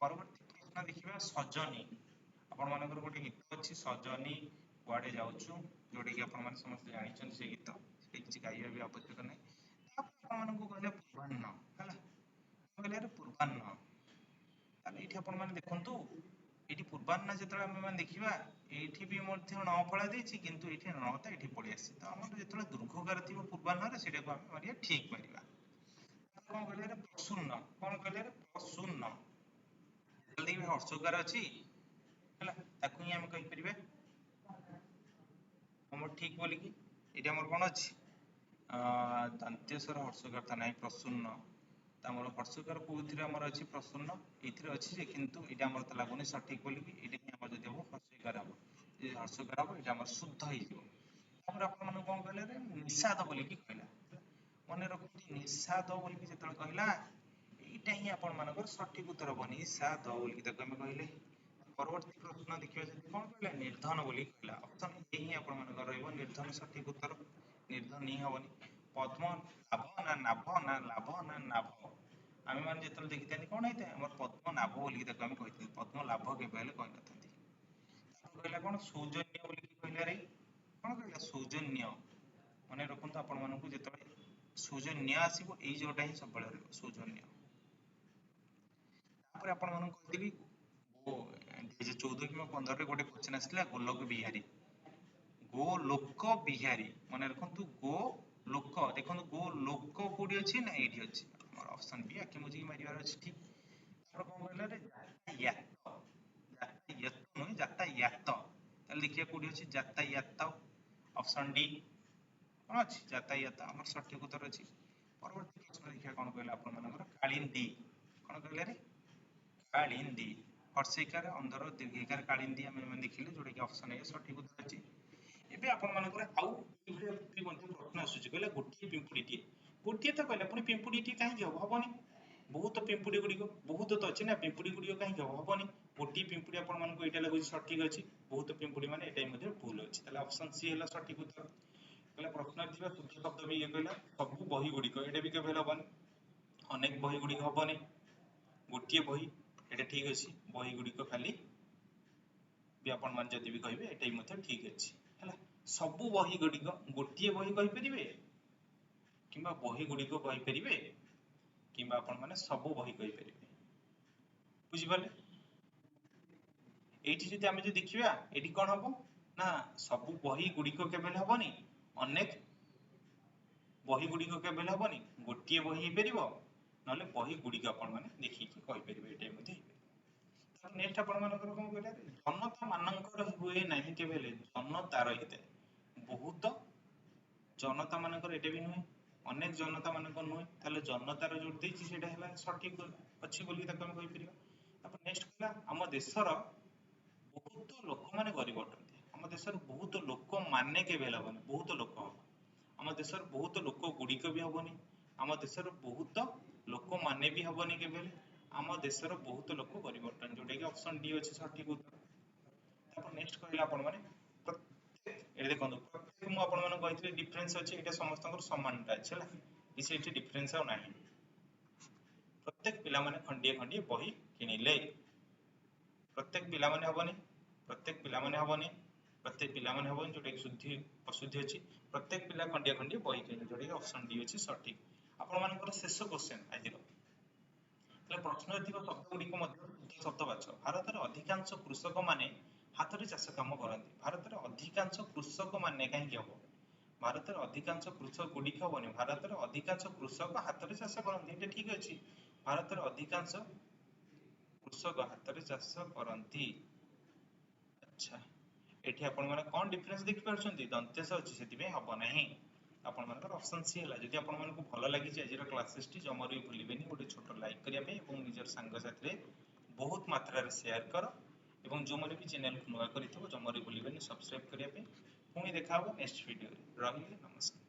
ପରବର୍ତ୍ତୀ ପ୍ରଶ୍ନ ଦେଖିବା ସଜନୀ ଆପଣ ମାନଙ୍କର ଗୋଟେ ଗୀତ ଅଛି ସଜନୀ କୁଆଡେ ଯାଉଛୁ ଯୋଉଟା କି ଆପଣ ମାନେ ସମସ୍ତେ ଜାଣିଛନ୍ତି ସେ ଗୀତ ସେ କିଛି ଗାଇବା ବି ଆବଶ୍ୟକ ନାହିଁ। ତାପରେ ଆପଣ ମାନଙ୍କୁ କହିଲେ ପୂର୍ବାହ୍ନ ହେଲା କହିଲେ ପୂର୍ବାହ୍ନ ତାହେଲେ ଏଇଠି ଆପଣ ମାନେ ଦେଖନ୍ତୁ ଏଇଠି ପୂର୍ବାହ୍ନ ଯେତେବେଳେ ଆମେ ମାନେ ଦେଖିବା ଏଇଠି ବି ମଧ୍ୟ ନ ଫଳା ଦେଇଛି କିନ୍ତୁ ଏଇଠି ନଟା ଏଇଠି ପଳେଇ ଆସିଛି ତ ଆମର ଯେତେବେଳେ ଦୁର୍ଘୋକାର ଥିବ ପୂର୍ବାହ୍ନରେ ସେଇଟାକୁ ଆମେ ମାରିବା ଠିକ ମାରିବା। କଣ କହିଲେ ପ୍ରସୂନ କଣ କହିଲେ ପ୍ରସୂନ ଯେତେବେଳେ ଦେଖିବେ ହର୍ଷୋକାର ଅଛି ହେଲା ତାକୁ ହିଁ ଆମେ କହିପାରିବା ଆମର ଠିକ ବୋଲିକି। ଏଇଠି ଆମର କଣ ଅଛି ଦନ୍ତେଶ୍ୱର ହର୍ଷୋକାର ତ ନାହିଁ ପ୍ରସୂନ ତ ଆମର ହର୍ଷୋକାର କୋଉଥିରେ ଆମର ଅଛି ପ୍ରସୂନ ଏଇଥିରେ ଅଛି ଯେ କିନ୍ତୁ ଏଇଟା ଆମର ତ ଲାଗୁନି ସଠିକ ବୋଲିକି ଏଇଟା ହିଁ ଆମର ଯଦି ହବ ହର୍ଷୋକାର ହବ ଯଦି ହର୍ଷୋକାର ହବ ଏଇଟା ଆମର ଶୁଦ୍ଧ ହେଇଯିବ। ତାପରେ ଆପଣ ମାନଙ୍କୁ କଣ କହିଲେ ନିଷାଦ ବୋଲିକି କହିଲା ମନେ ରଖନ୍ତୁ ନିଷାଦ ବୋଲିକି ଯେତେବେଳେ କହିଲା ଏଇଟା ହିଁ ଆପଣ ମାନଙ୍କର ସଠିକ ଉତ୍ତର ହବ ନିଷାଦ ବୋଲିକି ତାକୁ ଆମେ କହିଲେ। ପରବର୍ତ୍ତୀ ପ୍ରଶ୍ନ ଦେଖିବା ଯଦି କଣ କହିଲା ନିର୍ଧନ ବୋଲି କହିଲା ଅପସନ ଏ ହିଁ ଆପଣ ମାନଙ୍କର ରହିବ ନିର୍ଧନ ସଠିକ ଉତ୍ତର ନିର୍ଧନ ହିଁ ହବନି। ପଦ୍ମ ଲାଭ ନା ନାଭ ନା ଲାଭ ନା ନାଭ ଆମେ ମାନେ ଯେତେବେଳେ ଦେଖିଥାନ୍ତି କଣ ହେଇଥାଏ ଆମର ପଦ୍ମ ନାଭ ବୋଲିକି ତାକୁ ଆମେ କହିଥାନ୍ତି ପଦ୍ମ ଲାଭ କେବେ ହେଲେ କହିନଥାନ୍ତି। ତାପରେ କହିଲା କଣ ସୌଜନ୍ୟ ବୋଲିକି କହିଲା ରେ କଣ କହିଲା ସୌଜନ୍ୟ ମନେ ରଖନ୍ତୁ ଆପଣ ମାନଙ୍କୁ ଯେତେବେଳେ ସୌଜନ୍ୟ ଆସିବ ଏଇ ଯୋଉଟା ହିଁ ସବୁବେଳେ ରହିବ ସୌଜନ୍ୟ। ତାପରେ ଆପଣ ମାନଙ୍କୁ କହିଥିଲି 2014 କିମ୍ବା 15 ରେ ଗୋଟେ କ୍ୱେଶ୍ଚନ ଆସିଥିଲା ଗୋଲକ ବିହାରୀ ଗୋ ଲୋକ ବିହାରୀ ମନେ ରଖନ୍ତୁ ଗୋ ଲୋକ ଦେଖନ୍ତୁ ଗୋ ଲୋକ କୋଉଠି ଅଛି ନା ଏଇଠି ଅଛି ଆମର ଅପସନ ବି ଆଖି ମୁଜିକି ମାରିବାର ଅଛି ଠିକ। ତାପରେ କଣ କହିଲା ରେ ଯାତାୟାତ ନୁହେଁ ଯାତାୟାତ ତାହେଲେ ଦେଖିବା କୋଉଠି ଅଛି ଯାତାୟାତ ଅପସନ ଡି କଣ ଅଛି ଯାତାୟାତ ଆମର ସଠିକ ଉତ୍ତର ଅଛି। ପରବର୍ତ୍ତୀ ପ୍ରଶ୍ନ ଦେଖିବା କଣ କହିଲା ଆପଣ ମାନଙ୍କର କାଳିନ୍ଦୀ କଣ କହିଲେ ରେ କାଳିନ୍ଦୀ ହର୍ଷିକାର ଅନ୍ଧର ଦୀର୍ଘିକାର କାଳିନ୍ଦୀ ଆମେ ମାନେ ଦେଖିଲେ ଯୋଉଟା କି ଅପସନ ଏ ସଠିକ ଉତ୍ତର ଅଛି। ଏବେ ଆପଣ ମାନଙ୍କର ଆଉ ଏଇଭଳିଆ ମଧ୍ୟ ପ୍ରଶ୍ନ ଆସୁଛି କହିଲା ଗୋଟିଏ ପିମ୍ପୁଡ଼ିଟିଏ गोटे तो कहला पुणी पिंपुड़ी टी कहीं हम हबनी बहुत पिंपुड़ी गुड़िक बहुत तो अच्छी ना पिंपुड़ी गुड़िक कहीं हम हबनी गोटे पिंपुड़ी आपण मानक एटा लगुच सठिक अछि बहुत पिंपुड़ी माने एटा मध्ये भूल अछि ताले ऑप्शन सी हैला सठिक उत्तर कहला प्रश्न थिबा शुद्ध शब्द भी ये कहला सब बही गुड़िक एटा भी केबे हबनी अनेक बही गुड़िक हबनी गोटे बही एटा ठीक अछि बही गुड़िक खाली भी आपण मान जदि भी कहबे एटा ही मध्ये ठीक अछि हैला सब बही गुड़िक गोटे बही कहि परिबे किंबा बही गुड़िक कहि परिबे किंबा आपण माने सब बही कहि परिबे बुझि पाले एठी जदि आमे जे देखिबा एठी कोन हबो ना सब बही गुड़िक केबे हबनी अनेक बही गुड़िक केबे हबनी गोटे बही परिबो नले बही गुड़िक आपण माने देखि कि कहि परिबे एटा मध्ये नेक्स्ट आपण मानकर कोन कहला जनता मानकर हुए नाही केबेले जनतार हिते बहुत जनता मानकर एटा भी नुहे अनेक जनता मानकर नुहे ताले जनतार जोड़ देछि सेटा हैला सठिक अछि बोली ताको हम कहि परिबा अपन नेक्स्ट कहला हम देशर बहुत लोक माने गरीब अटंती हम देशर बहुत लोक माने केबेला बने बहुत लोक हम देशर बहुत लोक गुड़िक भी हबनी हम देशर बहुत लोक माने भी हबनी केबेले हम देशर बहुत लोक गरीब अटन जोटा कि ऑप्शन डी अछि सठिक उत्तर तापर नेक्स्ट कहला आपण माने प्रत्येक ए देखंतु प्रत्येक मु आपण माने कहितले डिफरेंस अछि एटा समस्तकर समानता अछि हला इसे एठी डिफरेंस आ नाही प्रत्येक पिला माने खंडिए खंडिए बही किनिले प्रत्येक पिला माने हबनी प्रत्येक पिला माने हबनी प्रत्येक पिला माने हबनी जोटा कि शुद्धि अशुद्धि अछि प्रत्येक पिला खंडिए खंडिए बही किनिले जोटा कि ऑप्शन डी अछि सठिक आपण मानकर शेष क्वेश्चन आजिरो प्रश्न शब्द गुड़िक शब्द बाच भारत अधिकांश कृषक माने हाथ में चाष कम करती भारत अधिकांश कृषक माने कहीं हम भारत अधिकांश कृषक गुड़िक हबनी भारत अधिकांश कृषक हाथ में चाष करती ठीक अच्छे भारत अधिकांश कृषक हाथ में चाष करती अच्छा एठी आपण माने कोन डिफरेंस देखि परछंती दंतेश अछि सेति हम नाही आपण मानकर ऑप्शन सी हला जदि आपण मानको भलो लागि जे आजिर क्लासेस टी जमरो भूलिबेनी गोटे छोटो लाइक करिया पे एवं निजर संग साथी रे बहुत मात्रा रे शेयर करो एवं जो माने भी चैनल को नुवा करिथबो जमरो भूलिबेनी सब्सक्राइब करिया पे पुनी देखा हो नेक्स्ट वीडियो रे रहली नमस्कार।